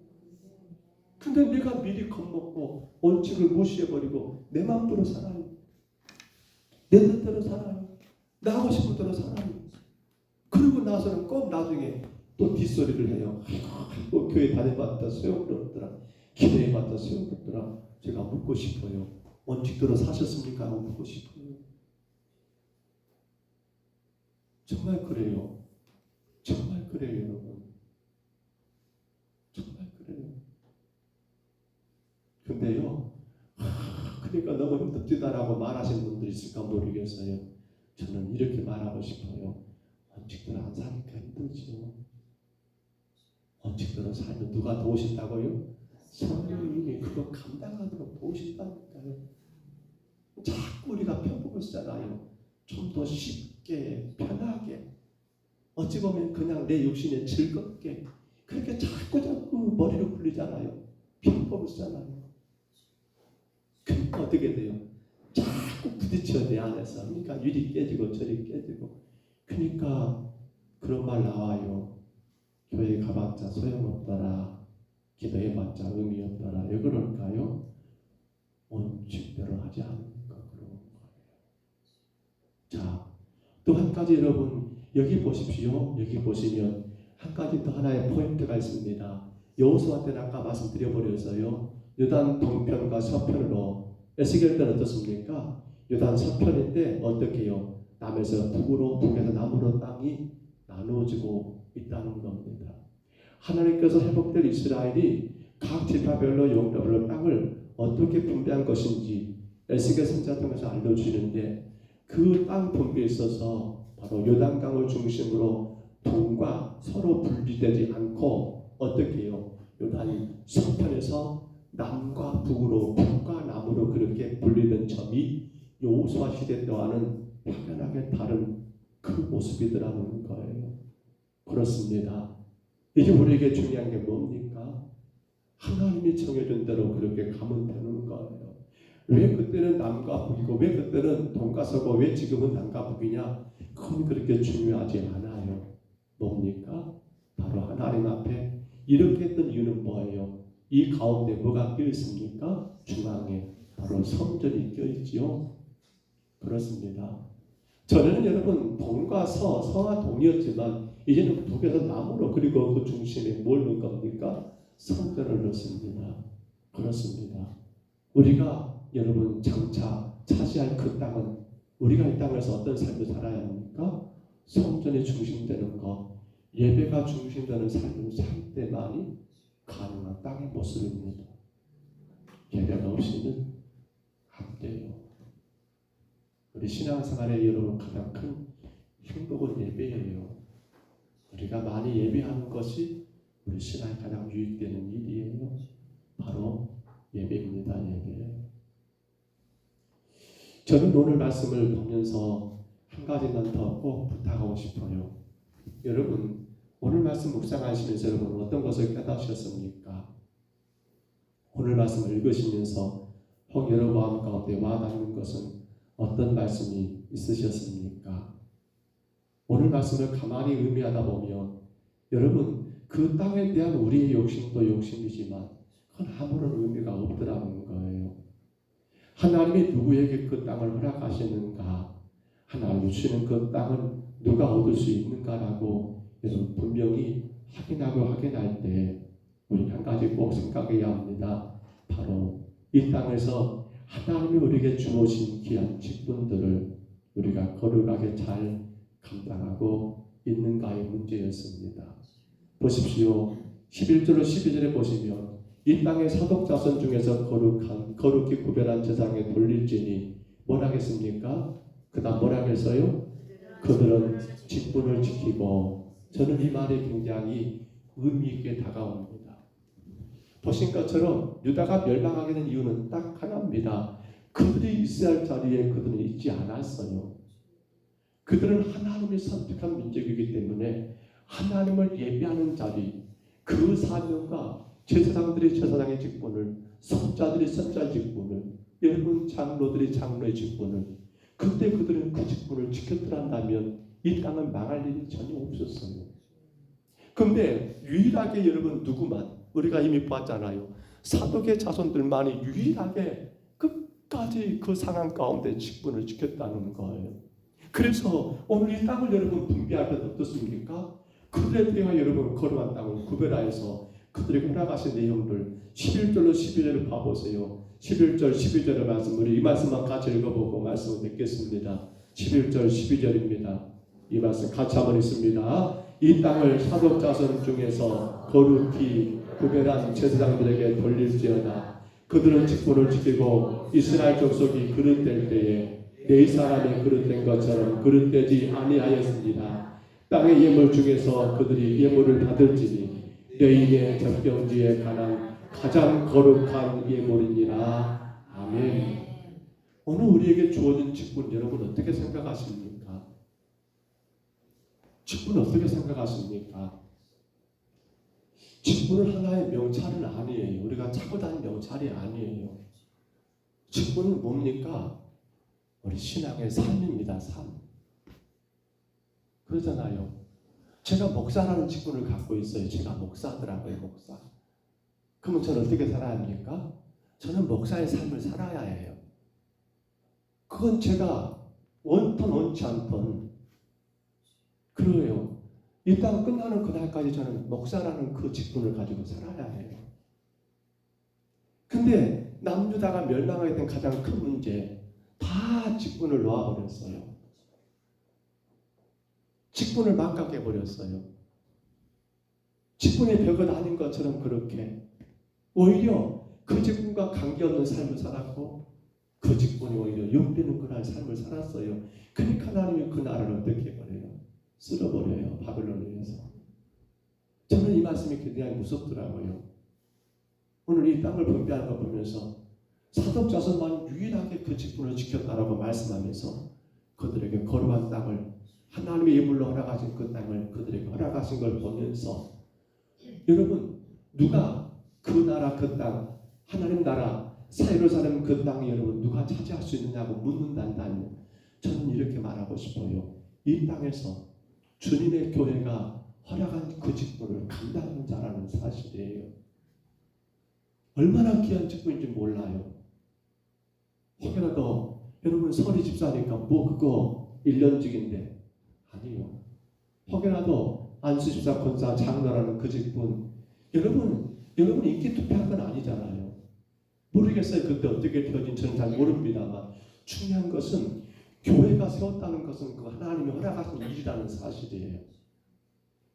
근데 내가 미리 겁먹고 원칙을 무시해버리고 내 마음대로 살아요. 내 뜻대로 살아요. 나 하고 싶은 대로 살아요. 그러고 나서는 꼭 나중에 또 뒷소리를 해요. 아이고 교회 다녀봤다 소용없더라. 기도해봤다 소용없더라. 제가 묻고 싶어요. 원칙대로 사셨습니까? 하고 묻고 싶어요. 정말 그래요. 정말 그래요, 여러분. 정말 그래요. 근데요, 그러니까 너무 힘듭니다라고 말하시는 분들이 있을까 모르겠어요. 저는 이렇게 말하고 싶어요. 원칙대로 안 사니까 힘들죠. 원칙대로 살면 누가 도우신다고요? 성령님이 그거 감당하도록 도우신다니까요. 자꾸 우리가 편법을 쓰잖아요. 좀 더 쉽게 편하게 어찌 보면 그냥 내 욕심에 즐겁게 그렇게 자꾸 머리를 굴리잖아요. 편법을 쓰잖아요. 그러니까 어떻게 돼요? 자꾸 부딪혀 내 안에서. 그러니까 이리 깨지고 저리 깨지고. 그러니까 그런 말 나와요. 교회 가봤자 소용없더라. 기도해봤자 의미 없더라. 왜 그럴까요? 원칙대로 하지 않으니까 그런 거예요. 자, 또 한 가지 여러분 여기 보십시오. 여기 보시면 한 가지 더 하나의 포인트가 있습니다. 여호수아 때는 아까 말씀드려버려서요. 요단 동편과 서편으로 에스겔 때는 어떻습니까? 요단 서편인데 어떻게 해요? 남에서 북으로 북에서 남으로 땅이 나누어지고 있다는 겁니다. 하나님께서 회복될 이스라엘이 각 지파별로 영토별로 땅을 어떻게 분배한 것인지 에스겔 선지자 통해서 알려주시는데 그 땅 분배에 있어서 바로 요단강을 중심으로 동과 서로 분리되지 않고 어떻게 해요? 요단 서편에서 남과 북으로 북과 남으로 그렇게 분리된 점이 여호수아 시대 때와는 확연하게 다른 그 모습이더라는 거예요. 그렇습니다. 이게 우리에게 중요한 게 뭡니까? 하나님이 정해준 대로 그렇게 가면 되는 거예요. 왜 그때는 남과 북이고 왜 그때는 동과 서고 왜 지금은 남과 북이냐? 그건 그렇게 중요하지 않아요. 뭡니까? 바로 하나님 앞에 이렇게 했던 이유는 뭐예요? 이 가운데 뭐가 껴있습니까? 중앙에 바로 성전이 껴있지요. 그렇습니다. 전에는 여러분 동과 서와 동이었지만 이제는 북에서 남으로 그리고 그 중심에 뭘 넣을 겁니까? 성전을 넣습니다. 그렇습니다. 우리가 여러분 장차 차지할 그 땅은 우리가 이 땅에서 어떤 삶을 살아야 합니까? 성전이 중심되는 것, 예배가 중심되는 삶을 살 때만이 가능한 땅의 모습입니다. 예배가 없이는 안 돼요. 우리 신앙생활에 여러분 가장 큰 행복은 예배예요. 우리가 많이 예배하는 것이 우리 신앙에 가장 유익되는 일이에요. 바로 예배입니다. 예배. 저는 오늘 말씀을 보면서 한 가지만 더 꼭 부탁하고 싶어요. 여러분 오늘 말씀 묵상하시면서 여러분 어떤 것을 깨닫으셨습니까? 오늘 말씀을 읽으시면서 혹 여러분 마음 가운데 와닿는 것은 어떤 말씀이 있으셨습니까? 오늘 말씀을 가만히 의미하다 보면 여러분 그 땅에 대한 우리의 욕심도 욕심이지만 그건 아무런 의미가 없더라는 거예요. 하나님이 누구에게 그 땅을 허락하시는가? 하나님이 주시는 그 땅은 누가 얻을 수 있는가라고 여러분 분명히 확인할 때 우리 한 가지 꼭 생각해야 합니다. 바로 이 땅에서 하나님이 우리에게 주어진 귀한 직분들을 우리가 거룩하게 잘 감당하고 있는가의 문제였습니다. 보십시오. 11절로 12절에 보시면 이 땅의 사독자손 중에서 거룩히 구별한 제사장에 돌릴지니 뭐라 하겠습니까? 그 다음 뭐라 하겠어요? 그들은 직분을 지키고. 저는 이 말이 굉장히 의미 있게 다가옵니다. 보신 것처럼 유다가 멸망하게 된 이유는 딱 하나입니다. 그들이 있어야 할 자리에 그들은 있지 않았어요. 그들은 하나님이 선택한 민족이기 때문에 하나님을 예배하는 자리, 그 사명과 제사장들이 제사장의 직분을, 선자들이 선자의 직분을, 여러분 장로들이 장로의 직분을, 그때 그들은 그 직분을 지켰더란다면 이 땅은 망할 일이 전혀 없었어요. 그런데 유일하게 여러분 누구만, 우리가 이미 봤잖아요. 사독의 자손들만이 유일하게 끝까지 그 상황 가운데 직분을 지켰다는 거예요. 그래서 오늘 이 땅을 여러분 분배할 때 어떻습니까? 그들에 대하여 여러분 거룩한 땅을 구별하여서 그들에게 허락하신 내용들 11절로 12절을 봐보세요. 11절 12절의 말씀, 우리 이 말씀만 같이 읽어보고 말씀을 듣겠습니다. 11절 12절입니다. 이 말씀 같이 한번 읽습니다. 이 땅을 사독 자손 중에서 거룩히 구별한 제사장들에게 돌릴지어다. 그들은 직분을 지키고 이스라엘 족속이 그릇될 때에 네 사람이 그릇된 것처럼 그릇되지 아니하였습니다. 땅의 예물 중에서 그들이 예물을 받을지니 여인의 젖병지에 관한 가장 거룩한 예물이니라. 아멘. 오늘 우리에게 주어진 직분 여러분 어떻게 생각하십니까? 직분 어떻게 생각하십니까? 직분은 하나의 명찰은 아니에요. 우리가 차고 다니는 명찰이 아니에요. 직분은 뭡니까? 우리 신앙의 삶입니다. 삶. 그러잖아요. 제가 목사라는 직분을 갖고 있어요. 제가 목사더라고요. 목사. 그러면 저는 어떻게 살아야 합니까? 저는 목사의 삶을 살아야 해요. 그건 제가 원ton 원치 않던 그래요. 이 땅 끝나는 그날까지 저는 목사라는 그 직분을 가지고 살아야 해요. 근데 남유다가 멸망하게 된 가장 큰 문제, 다 직분을 놓아버렸어요. 직분을 망각해버렸어요. 직분의 벽은 아닌 것처럼 그렇게 오히려 그 직분과 관계없는 삶을 살았고 그 직분이 오히려 욕되는 그날 삶을 살았어요. 그러니까 하나님이 그 나라를 어떻게 해버려요? 쓸어버려요. 바벨론에서. 저는 이 말씀이 굉장히 무섭더라고요. 오늘 이 땅을 분배하는 거 보면서 사독자손만 유일하게 그 직분을 지켰다라고 말씀하면서 그들에게 거룩한 땅을 하나님의 예물로 허락하신 그 땅을 그들에게 허락하신 걸 보면서 여러분 누가 그 나라 그 땅 하나님 나라 사이로 사는 그 땅 여러분 누가 차지할 수 있느냐고 묻는다면 저는 이렇게 말하고 싶어요. 이 땅에서 주님의 교회가 허락한 그 직분을 감당하는 자라는 사실이에요. 얼마나 귀한 직분인지 몰라요. 혹여라도 여러분 서리 집사니까 뭐 그거 1년직인데 아니요. 혹여라도 안수 집사 권사 장로라는 그 직분 여러분 인기 투표한 건 아니잖아요. 모르겠어요. 그때 어떻게 되어진 저는 잘 모릅니다만 중요한 것은 교회가 세웠다는 것은 그 하나님이 허락하신 일이라는 사실이에요.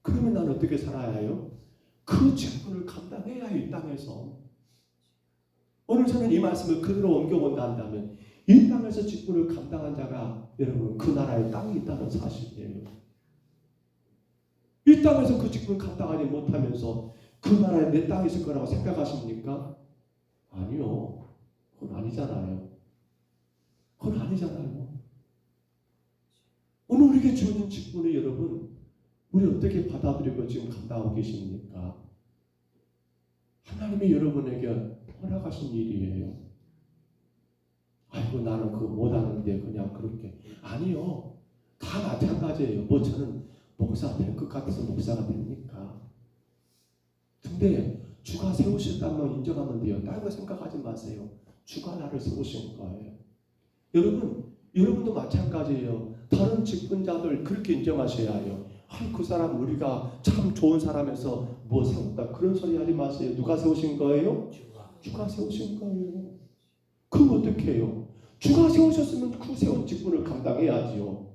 그러면 난 어떻게 살아야 해요? 그 직분을 감당해야 해요. 이 땅에서. 오늘 저는 이 말씀을 그대로 옮겨본다 한다면 이 땅에서 직분을 감당한 자가 여러분 그 나라에 땅이 있다는 사실이에요. 이 땅에서 그 직분을 감당하지 못하면서 그 나라에 내 땅이 있을 거라고 생각하십니까? 아니요. 그건 아니잖아요. 그건 아니잖아요. 오늘 우리에게 주어진 직분을 여러분 우리 어떻게 받아들이고 지금 감당하고 계십니까? 하나님이 여러분에게 허락하신 일이에요. 아이고 나는 그거 못하는데 그냥 그렇게 아니요. 다 마찬가지예요. 뭐 저는 목사 될 것 같아서 목사가 됩니까? 근데 주가 세우셨다면 인정하면 돼요. 다른 거 생각하지 마세요. 주가 나를 세우신 거예요. 여러분도 마찬가지예요. 다른 직분자들 그렇게 인정하셔야 해요. 그 사람 우리가 참 좋은 사람에서 뭐 세웠다 그런 소리 하지 마세요. 누가 세우신 거예요? 주가 세우신 거예요. 그럼 어떻게 해요? 주가 세우셨으면 그 세운 직분을 감당해야지요.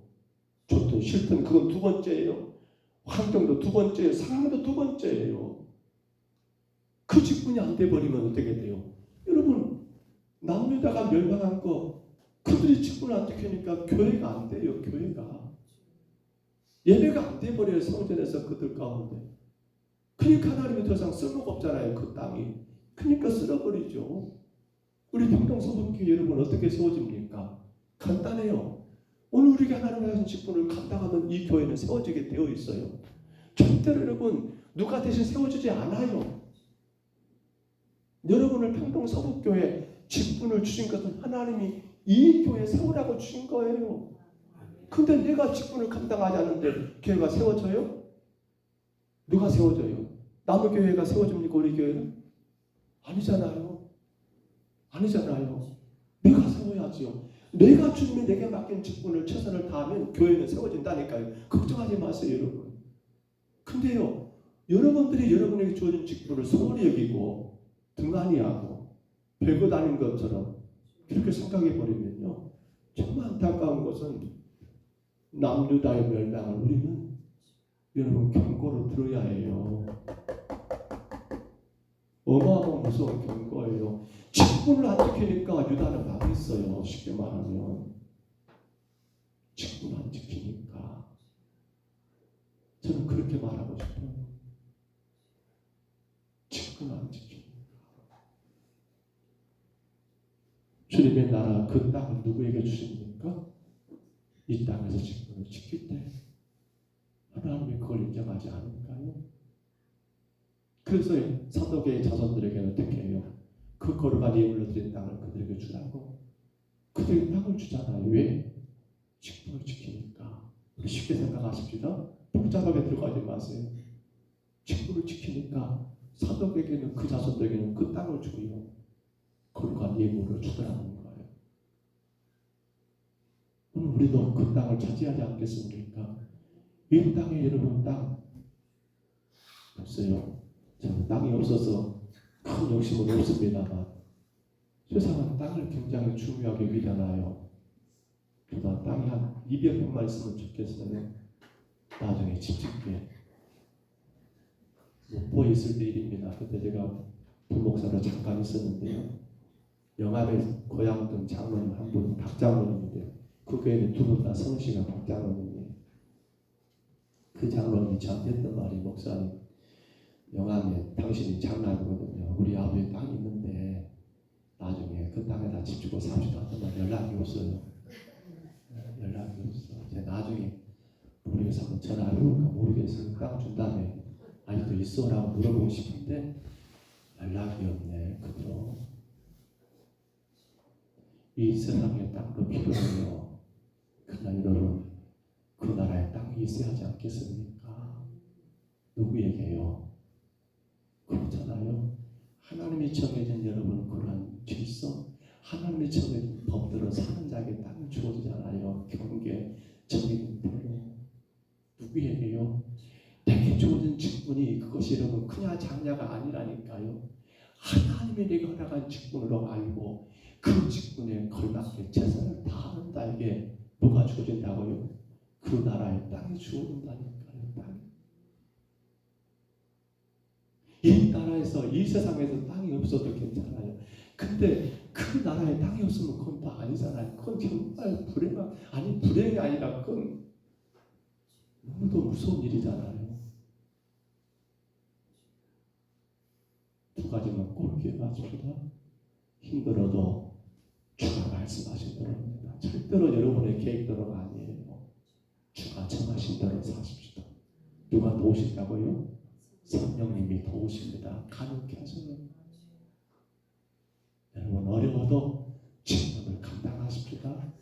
좋든 싫든 그건 두 번째예요. 환경도 두 번째예요. 상황도 두 번째예요. 그 직분이 안 돼버리면 어떻게 돼요? 여러분 남유다가 멸망한 거 그들이 직분을 안 지키니까 교회가 안 돼요. 교회가 예배가 안 돼버려요. 성전에서 그들 가운데. 그러니까 하나님이 더 이상 쓸모가 없잖아요. 그 땅이. 그러니까 쓸어버리죠. 우리 평동서북교회 여러분 어떻게 세워집니까? 간단해요. 오늘 우리가 하나님의 하신 직분을 감당하는 이 교회는 세워지게 되어 있어요. 절대로 여러분 누가 대신 세워주지 않아요. 여러분을 평동서북교회 직분을 주신 것은 하나님이 이 교회 세우라고 주신 거예요. 근데 내가 직분을 감당하지 않는데 교회가 세워져요? 누가 세워져요? 남의 교회가 세워줍니까? 우리 교회는? 아니잖아요. 내가 세워야지요. 내가 주님이 내게 맡긴 직분을 최선을 다하면 교회는 세워진다니까요. 걱정하지 마세요, 여러분. 근데요, 여러분들이 여러분에게 주어진 직분을 소홀히 여기고 등한히하고 별것 아닌 것처럼 그렇게 생각해 버리면요, 정말 안타까운 것은 남유다의 멸망을 우리는 여러분 경고로 들어야 해요. 어마어마한 무서운 경고예요. 직분을 안 지키니까 유다는 망했어요. 쉽게 말하면 직분 안 지키니까. 저는 그렇게 말하고 싶어요. 직분 안 지키니까. 주님의 나라 그 땅을 누구에게 주십니까? 이 땅에서 직분을 지킬 때 하나님이 그걸 인정하지 않을까요? 그래서 사도계의 자손들에게는 어떻게 해요? 그 거룩한 예물로 드린 땅을 그들에게 주라고. 그들에게 땅을 주잖아요. 왜? 직분을 지키니까. 쉽게 생각하십시다. 복잡하게 들어가지 마세요. 직분을 지키니까 사도계에게는 그 자손들에게는 그 땅을 주고요, 거룩한 예물을 주더라는 거예요. 오늘 우리도 그 땅을 차지하지 않겠습니까? 이 땅에 여러분 땅 없어요. 저는 땅이 없어서 큰 욕심은 없습니다만 세상은 땅을 굉장히 중요하게 여기잖아요. 그러다 땅이 한 200평만 있으면 좋겠어요. 나중에 집 짓게. 목포에 있을 때 일입니다. 그때 제가 부목사로 잠깐 있었는데요, 영암의 고향동 장로님 한 분, 박장로님인데요, 그 교회는 두 분 다 성씨가 박장로님이에요. 그 장로님이 저한테 했던 말이, 목사님, 영암에 당신이 장남이거든요. 우리 아버지 땅이 있는데 나중에 그 땅에다 집 주고 삽시다 하더만 연락이 없어요. 연락이 없어. 제가 나중에 모르겠어, 한번 전화해볼까 모르겠어요. 땅 준다며 아직도 있어라고 물어보고 싶은데 연락이 없네. 그대로 이 세상에 땅도 필요해요. 그러나 여러분, 그 나라에 땅이 있어야 하지 않겠습니까? 누구에게요? 그렇잖아요. 하나님이 정해진 여러분 그런 질서, 하나님이 정해진 법대로 사는 자에게 땅을 주어지잖아요. 경계 정해진 대로. 누구에게요? 내게 주어진 직분이 그것이 여러분 크냐 작냐가 아니라니까요. 하나님이 내게 허락한 직분으로 알고 그 직분에 걸맞게 최선을 다하는 자에게 뭐가 주어진다고요? 그 나라의 땅이 주어진다니까요. 땅이. 이 나라에서, 이 세상에서 땅이 없어도 괜찮아요. 근데 그 나라에 땅이 없으면 그건 다 아니잖아요. 그건 정말 불행이 아니라 그건 너무도 무서운 일이잖아요. 두 가지만 꼭 기억하십시다. 힘들어도 주가 말씀하신 대로입니다. 절대로 여러분의 계획대로가 아니에요. 주가 정하신 대로 사십시다. 누가 도우신다고요? 성령님이 도우십니다. 가능케 하셔요. 여러분, 어려워도 직분을 감당하십시다.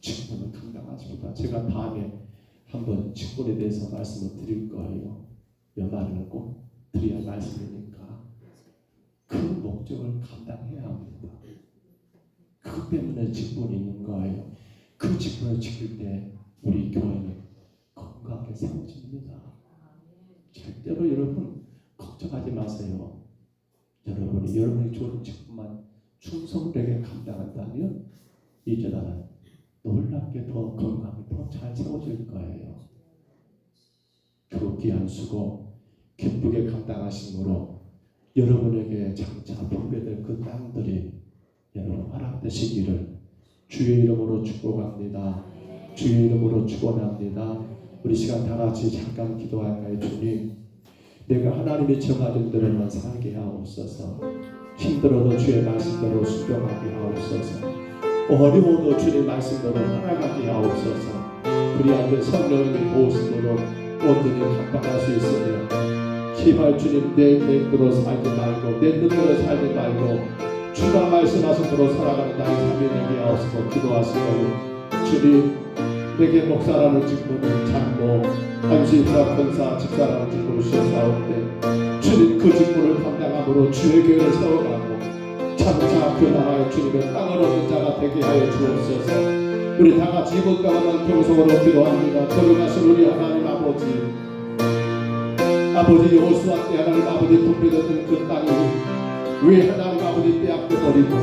직분을 감당하십시다. 제가 다음에 한번 직분에 대해서 말씀을 드릴 거예요. 연말에는 꼭 드려야 할 말씀이니까 그 목적을 감당해야 합니다. 그것 때문에 직분이 있는 거예요. 그 직분을 지킬 때 우리 교회는 건강하게 세워집니다. 절대로 여러분 걱정하지 마세요. 여러분이 여러분의 좋은 직분만 충성되게 감당한다면 이제는 놀랍게 더 건강히 더 잘 세워질 거예요. 그 귀한 수고 기쁘게 감당하심으로 여러분에게 장차 분배될 그 땅들이 여러분 허락되시기를 주의 이름으로 축복합니다. 주의 이름으로 축원합니다. 우리 시간 다 같이 잠깐 기도할까요? 주님, 내가 하나님이 정하신 대로만 살게 하옵소서. 힘들어도 주의 말씀대로 순종하게 하옵소서. 어려워도 주의 말씀대로 살아가게 하옵소서. 그리하여 성령님의 도우심으로 온전히 감당할 수 있으며 제발 주님 내 뜻대로 살지 말고 내 뜻대로 살지 말고 주가 말씀하신 대로 살아가는 나의 삶이 되게 하옵소서. 기도하시고 주님, 내게 목사라는 직분을 잡고 안수입사 권사 집사라는 직분을 주셨사온데 주님 그 직분을 감당함으로 주의 교회를 세워가고 장차 그 나라의 주님의 땅을 얻는 자가 되게 하여 주옵소서. 우리 다같이 이곳 가운데 평성으로 기도합니다. 거룩하신 우리 하나님 아버지, 아버지 여호수아 때 하나님 아버지 분배됐던 그 땅이 왜 하나님 아버지 빼앗겨버리고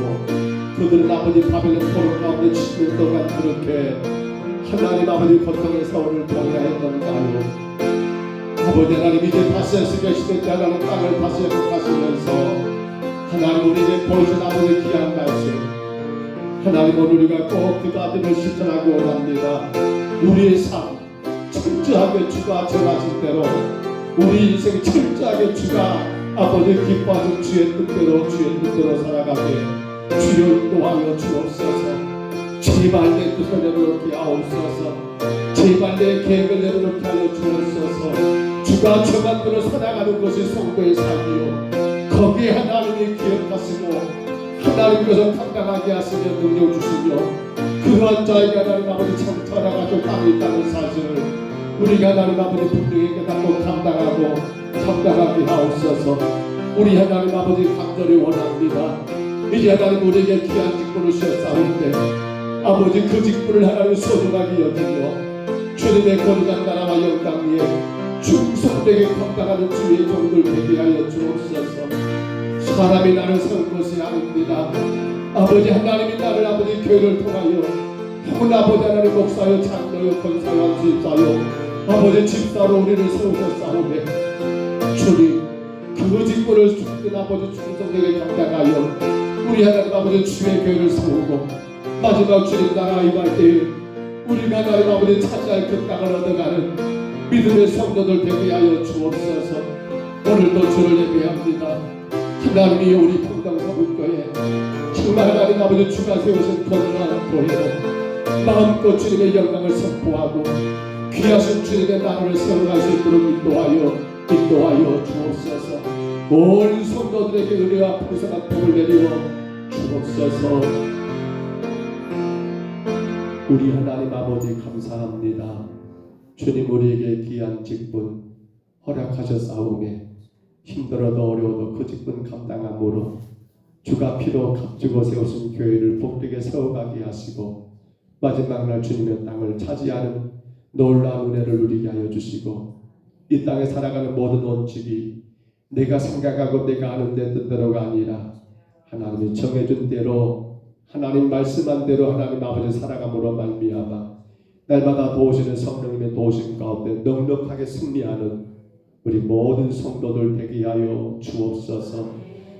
그들은 아버지 바벨론 포로 가운데 7년 동안 그렇게 하나님 아버지 고통의 세월을 보내야 했던가요? 아버지 하나님 이제 다시 하시게 시대 때 하나님 땅을 다시 회복하시면서 하나님 우리에게 보여준 아버지 귀한 말씀 하나님 오늘 우리가 꼭 그 가슴을 실천하기 원합니다. 우리의 삶 철저하게 주가 정하신 대로 우리 인생 철저하게 주가 아버지 기뻐하신 주의 뜻대로 살아가게 주여 인도하여 주옵소서. 제발 내 뜻을 내려놓게 하옵소서. 제발 내 계획을 내려놓게 하여 주옵소서. 주가 정한 대로 살아가는 것이 성도의 삶이요 거기에 하나님이 기억하시고 하나님께서 감당하게 하시며 능력 주시며 그러한 자에게 하나님 아버지 참 살아가실 땅이 있다는 사실을 우리가 하나님 아버지 분명히 깨닫고 감당하게 하옵소서. 우리 하나님 아버지 간절히 원합니다. 이제 하나님 우리에게 귀한 직분을 주셨사오는데 아버지 그 직분을 하나님 소중하게 여기며 주님의 거룩한 나라와 영광 위에 충성되게 감당하는 주의 종들 되게 하여 주옵소서. 사람이 나를 세운 것이 아닙니다. 아버지 하나님이 나를 아버지 교회를 통하여 혹은 아버지 하나님 목사여 장로여 권사여 집사여 아버지 집사로 우리를 세우셨사오매 주님 그 직분을 주신 아버지 충성되게 감당하여 우리 하나님 아버지 주의 교회를 세우고 마지막 주님 나라 임할 때에 우리가 하나님 아버지 차지할 그 땅을 얻어가는 믿음의 성도들 되게 하여 주옵소서. 오늘도 주를 예배합니다. 하나님이 우리 평강사분교에 정말 하나님 아버지 주가 세우신 거룩한 교회로 마음껏 주님의 영광을 선포하고 귀하신 주님의 나라를 세워갈 수 있도록 인도하여 주옵소서. 온 성도들에게 은혜와 풍성한 복을 내리어 주옵소서. 우리 하나님 아버지 감사합니다. 주님 우리에게 귀한 직분 허락하셨사오매 힘들어도 어려워도 그 직분 감당함으로 주가 피로 값주고 세우신 교회를 복되게 세워가게 하시고 마지막 날 주님의 땅을 차지하는 놀라운 은혜를 누리게 하여 주시고 이 땅에 살아가는 모든 원칙이 내가 생각하고 내가 아는 데 뜻대로가 아니라 하나님이 정해준 대로 하나님 말씀한 대로 하나님 아버지 살아감으로 말미암아 날마다 도우시는 성령님의 도우심 가운데 넉넉하게 승리하는 우리 모든 성도들 되게 하여 주옵소서.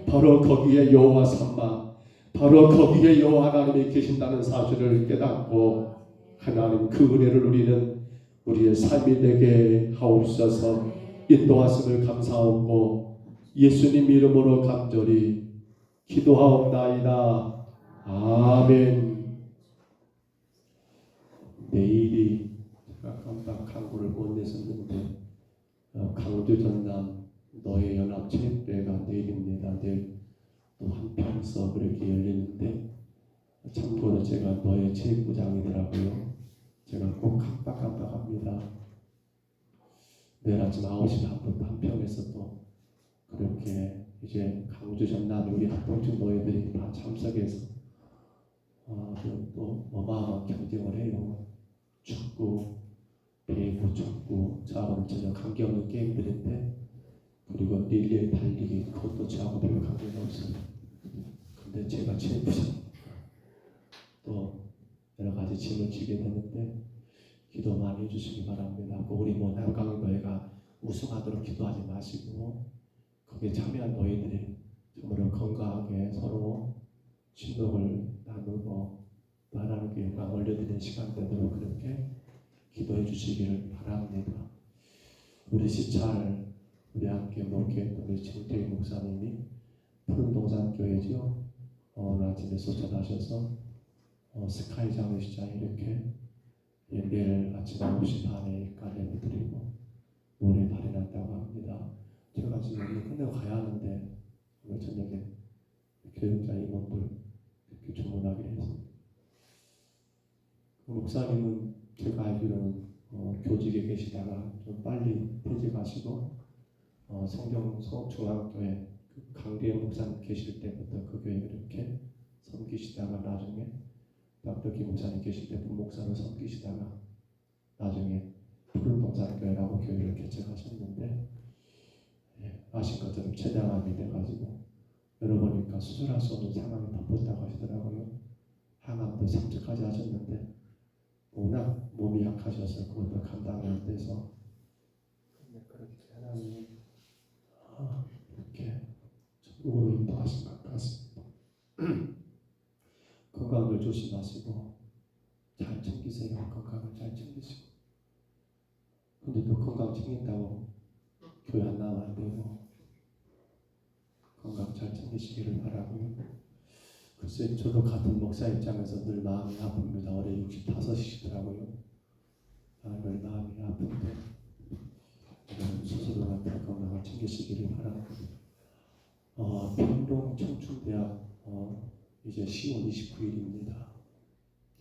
바로 거기에 여호와 삼마 바로 거기에 여호와 하나님이 계신다는 사실을 깨닫고 하나님 그 은혜를 누리는 우리의 삶이 되게 하옵소서. 인도하심을 감사하고 예수님 이름으로 간절히 기도하옵나이다. 아멘. 내일이 제가 깜빡 강구를 못 냈었는데 강주 전남 너의 연합 체육대회가 내일입니다. 내일 또 한평서 그렇게 열리는데 참고로 제가 너의 체육부장이더라고요. 제가 꼭 깜빡합니다. 내일 아침 9시 반부터 한평에서 또 그렇게 이제 강주 전남 우리 합동층 너희들이 다 참석해서 또 어마어마한 경쟁을 해요. 축구, 배구, 축구, 저하고는 전혀 관계없는 게임들인데 그리고 릴레이 달리기 그것도 저하고 별로 관계가 없어요. 근데 제가 체육부장 또 여러 가지 짐을 지게 되는데 기도 많이 해주시기 바랍니다. 우리 남강의 너희가 우승하도록 기도하지 마시고 거기에 참여한 너희들이 정말 건강하게 서로 친목을 나누고 또 하나님께 영광 올려드리는 시간 되도록 그렇게 기도해 주시기를 바랍니다. 우리 시찰 우리 함께 목회했던 우리 정태희 목사님이 푸른동산교회죠. 오늘 아침에 소천하셔서 스카이 장례식장에 이렇게 내일 아침 9시 반에까지 예배드리고 모레 발인한다고 합니다. 제가 지금 오늘 끝내고 가야 하는데 오늘 저녁에 교육자 임원들 이렇게 주문하기로 했습니다. 그 목사님은 제가 알기로는 교직에 계시다가 좀 빨리 퇴직하시고 성경중앙교회 강대현 목사님 계실 때부터 그 교회 이렇게 섬기시다가 나중에 박덕기 목사님 계실 때 부목사로 섬기시다가 나중에 푸른동산교회라고 교회를 개척하셨는데 아신 것처럼 췌장암이 돼가지고 열어보니까 수술할 수 없는 상황이 덮었다고 하시더라고요. 항암도 참석하지 하셨는데 워낙 몸이 약하셔서 그것도 감당이 안 돼서 그렇게 하나님이 이렇게 우로 인도하신 것 같습니다. 건강을 조심하시고 잘 챙기세요. 건강을 잘 챙기시고. 근데 또 건강 챙긴다고 교회 안 나가면 안 되고 건강 잘 챙기시기를 바라고요. 글쎄 저도 같은 목사 입장에서 늘 마음이 아픕니다. 올해 65이시더라고요. 늘 마음이 아픈데 스스로가 다 건강을 챙기시기를 바랍니다. 평동 청춘대학 이제 10월 29일입니다.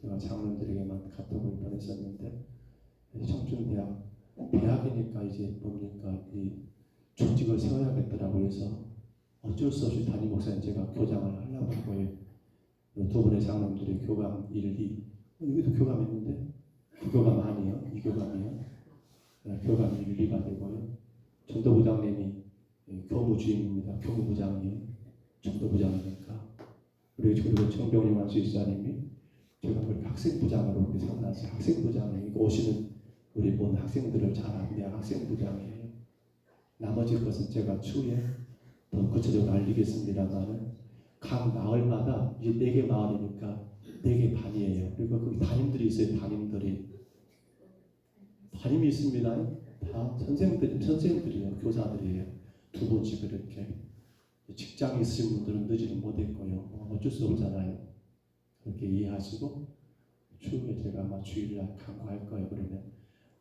제가 장로들에게만 카톡을 보냈었는데 청춘대학 대학이니까 이제 뭡니까 이 조직을 세워야겠더라고요. 해서 어쩔 수 없이 담임 목사님 제가 교장을 하려고 하고요. 두 분의 장로들이 교감 1, 2 여기도 교감 있는데 그 교감 아니에요. 이 교감이요. 교감 1, 2가 되고요. 전도부장님이 교무주임입니다. 교무부장님 전도부장이니까 그리고 정병림 안수집사님이 제가 그렇게 학생부장으로 이렇게 세워놨어요. 학생부장이 오시는 우리 본 학생들을 잘 아는 학생부장이에요. 나머지 것은 제가 추후에 더 구체적으로 알리겠습니다만은 각 마을마다 이제 4개 마을이니까 4개 반이에요. 그리고 거기 담임들이 있어요. 담임이 있습니다. 다 선생님들이에요. 교사들이에요. 2분씩 그렇게 직장에 있으신 분들은 늦지는 못했고요. 어쩔 수 없잖아요. 그렇게 이해하시고 추후에 제가 아마 주일날 강구할 거예요. 그러면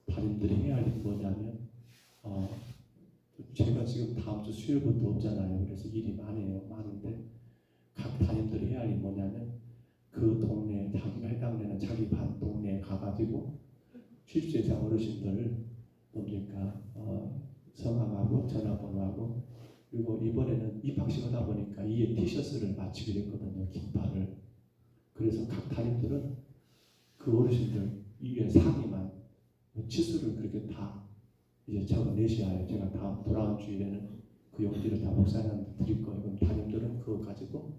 담임들이 해야 할 일이 뭐냐면 제가 지금 다음 주 수요일부터 없잖아요. 그래서 일이 많은데 각 담임들이 해야 할 일이 뭐냐면 그 동네에 자기가 해당되는 자기 반 동네에 가가지고 70세 이상 어르신들을 뭡니까 성함하고 전화번호하고 그리고 이번에는 입학식 하다 보니까 이에 티셔츠를 맞추기로 했거든요. 긴팔을. 그래서 각 담임들은 그 어르신들 위에 상의만 치수를 그렇게 다 이제 적어내셔야 제가 다음 돌아온 주일에는 그 용지를 다 목사님한테 드릴 거예요. 그럼 담임들은 그거 가지고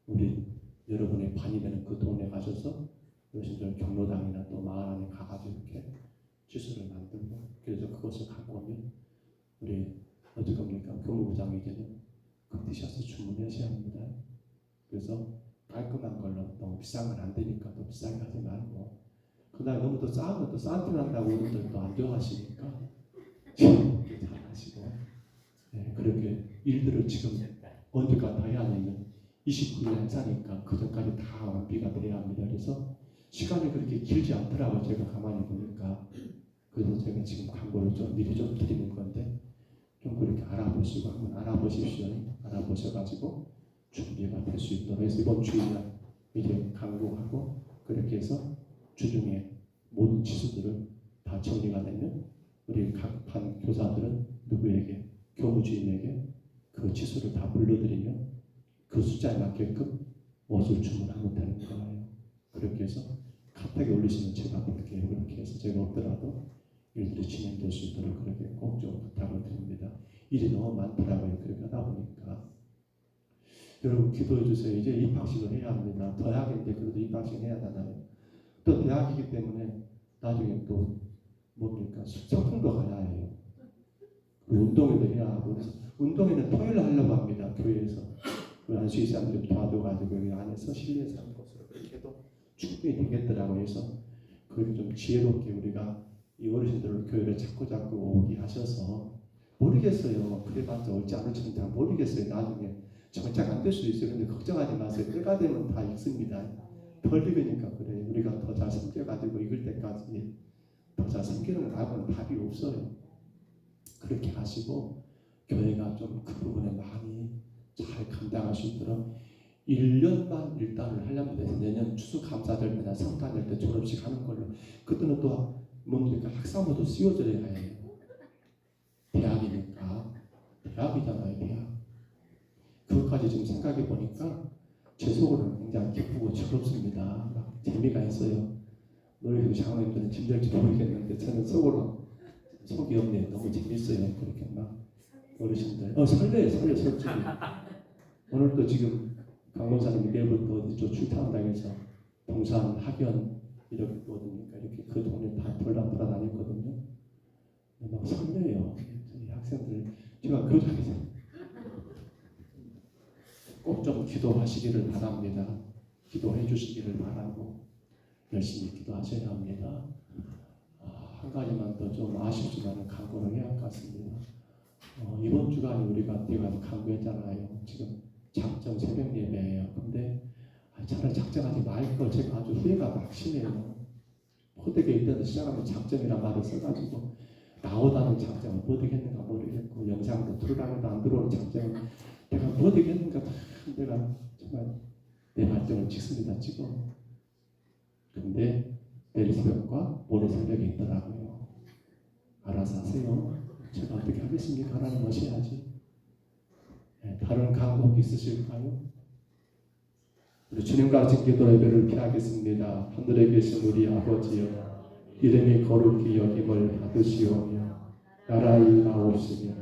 우리 여러분의 반이 되는 그 동네 가셔서 어르신들 경로당이나 또 마을 안에 가가지고 이렇게 치수를 만들고 그래서 그것을 갖고 오면 우리 어떻게 합니까? 교무부장이 이제는 그 티셔츠 주문하셔야 합니다. 그래서 깔끔한 걸로 너무 비싼 건 안 되니까 또 비싸게 하지 말고 그다음에 너무 또 싸면 또 싼 티 난다고 어른들 또 안 좋아하시니까 잘 하시고 그렇게 일들을 지금 언제까지 다 해야 하냐면 29일 행사니까 그 전까지 다 완비가 돼야 합니다. 그래서 시간이 그렇게 길지 않더라고요. 제가 가만히 보니까 그래서 제가 지금 광고를 좀 미리 좀 드리는 건데 좀 그렇게 알아보시고 한번 알아보십시오. 알아보셔가지고 준비가 될 수 있도록 해서 이번 주일날 이제 강구하고 그렇게 해서 주중에 모든 지수들을 다 정리가 되면 우리 각 반 교사들은 누구에게 교무주임에게 그 지수를 다 불러드리면 그 숫자에 맞게끔 옷을 주문하면 되는 거예요. 그렇게 해서 카톡에 올리시면 제가 볼게요. 그렇게 해서 제가 없더라도 일들이 진행될 수 있도록 그렇게 꼭 좀 부탁을 드립니다. 일이 너무 많더라고요. 그렇게 하다 보니까 여러분 기도해 주세요. 이제 입학식을 해야 합니다. 대학인데 그래도 입학식 해야 하잖아요. 또 대학이기 때문에 나중에 또 뭡니까 소풍도 가야 해요. 운동회도 해야 하고 그래서 운동회는 토요일 날 하려고 합니다. 교회에서 그 안수희 사람들 도와줘가지고 여기 안에서 실내에서 하는 것으로 그렇게 해도 충분히 되겠더라고요. 그래서 그렇게 좀 지혜롭게 우리가 이 어르신들을 교회를 자꾸 오게 하셔서 모르겠어요. 그래봤자 올지 안 올지는 잘 모르겠어요. 나중에 정착 안 될 수도 있어요. 근데 걱정하지 마세요. 때가 되면 다 익습니다. 덜 익으니까 그래요. 우리가 더 잘 섬겨가지고 익을 때까지 더 잘 섬기는 말고는 답이 없어요. 그렇게 하시고 교회가 좀 그 부분에 많이 잘 감당할 수 있도록 1년만 일단을 하려면 돼서 내년 추수감사절 때나 성탄절 때 졸업식 하는 걸로 그때는 또 뭡니까 학사모도 씌워드려야 해요. 대학이니까 대학이잖아요. 대학 그것까지 지금 생각해 보니까 제 속으로는 굉장히 기쁘고 즐겁습니다. 막 재미가 있어요. 노래교 장로님들은 짐될지 모르겠는데 저는 속으로 속이 없네요. 너무 재밌어요. 그렇게 막 어르신들 설레 솔직히. 오늘 또 지금 강원사님 내일부터 어디 저 출타당에서 동산 학연 이렇게 거든요. 이렇게 그 동네 다 돌아다녔거든요. 막 설레요. 저희 학생들 제가 교장에서 꼭 좀 기도하시기를 바랍니다. 기도해 주시기를 바라고 열심히 기도하셔야 합니다. 한 가지만 더 좀 아쉽지만 강구를 해야 할 것 같습니다. 이번 주간에 우리가 내가 강구했잖아요. 지금 작정 새벽 예배예요. 근데 차라리 작정하지 말걸 제가 아주 후회가 막심해요. 호되게 이때도 시작하면 작정이란 말을 써가지고 나오다는 작정을 뭐 되겠는가 모르겠고 영상도 들어가고도 안 들어오는 작정을 내가 뭐 되겠는가 내가 정말 내 발등을 찍습니다. 찍어. 근데 내일 새벽과 모레 새벽에 있더라고요. 알아서 하세요. 제가 어떻게 하겠습니까? 하나님 하셔야지. 다른 강곡 있으실까요? 우리 주님 가르친 기도 예배를 피하겠습니다. 하늘에 계신 우리 아버지여, 이름이 거룩히 여김을 받으시오며 나라의 나옵시며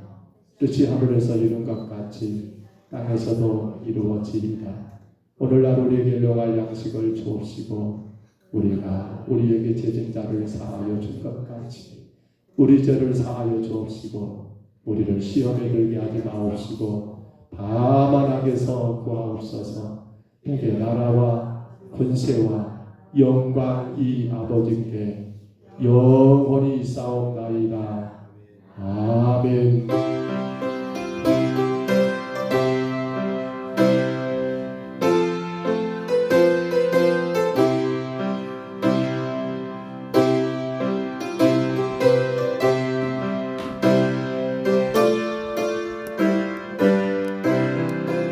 뜻이 하늘에서 이룬 것 같이 땅에서도 이루어지리다. 오늘날 우리에게 일용할 양식을 주옵시고 우리가 우리에게 죄진 자를 사하여 준 것 같이 우리 죄를 사하여 주옵시고 우리를 시험에 들게 하지 마옵시고 다만 악에서 구하옵소서. 내게 나라와 권세와 영광이 아버지께 영원히 있사옵나이다.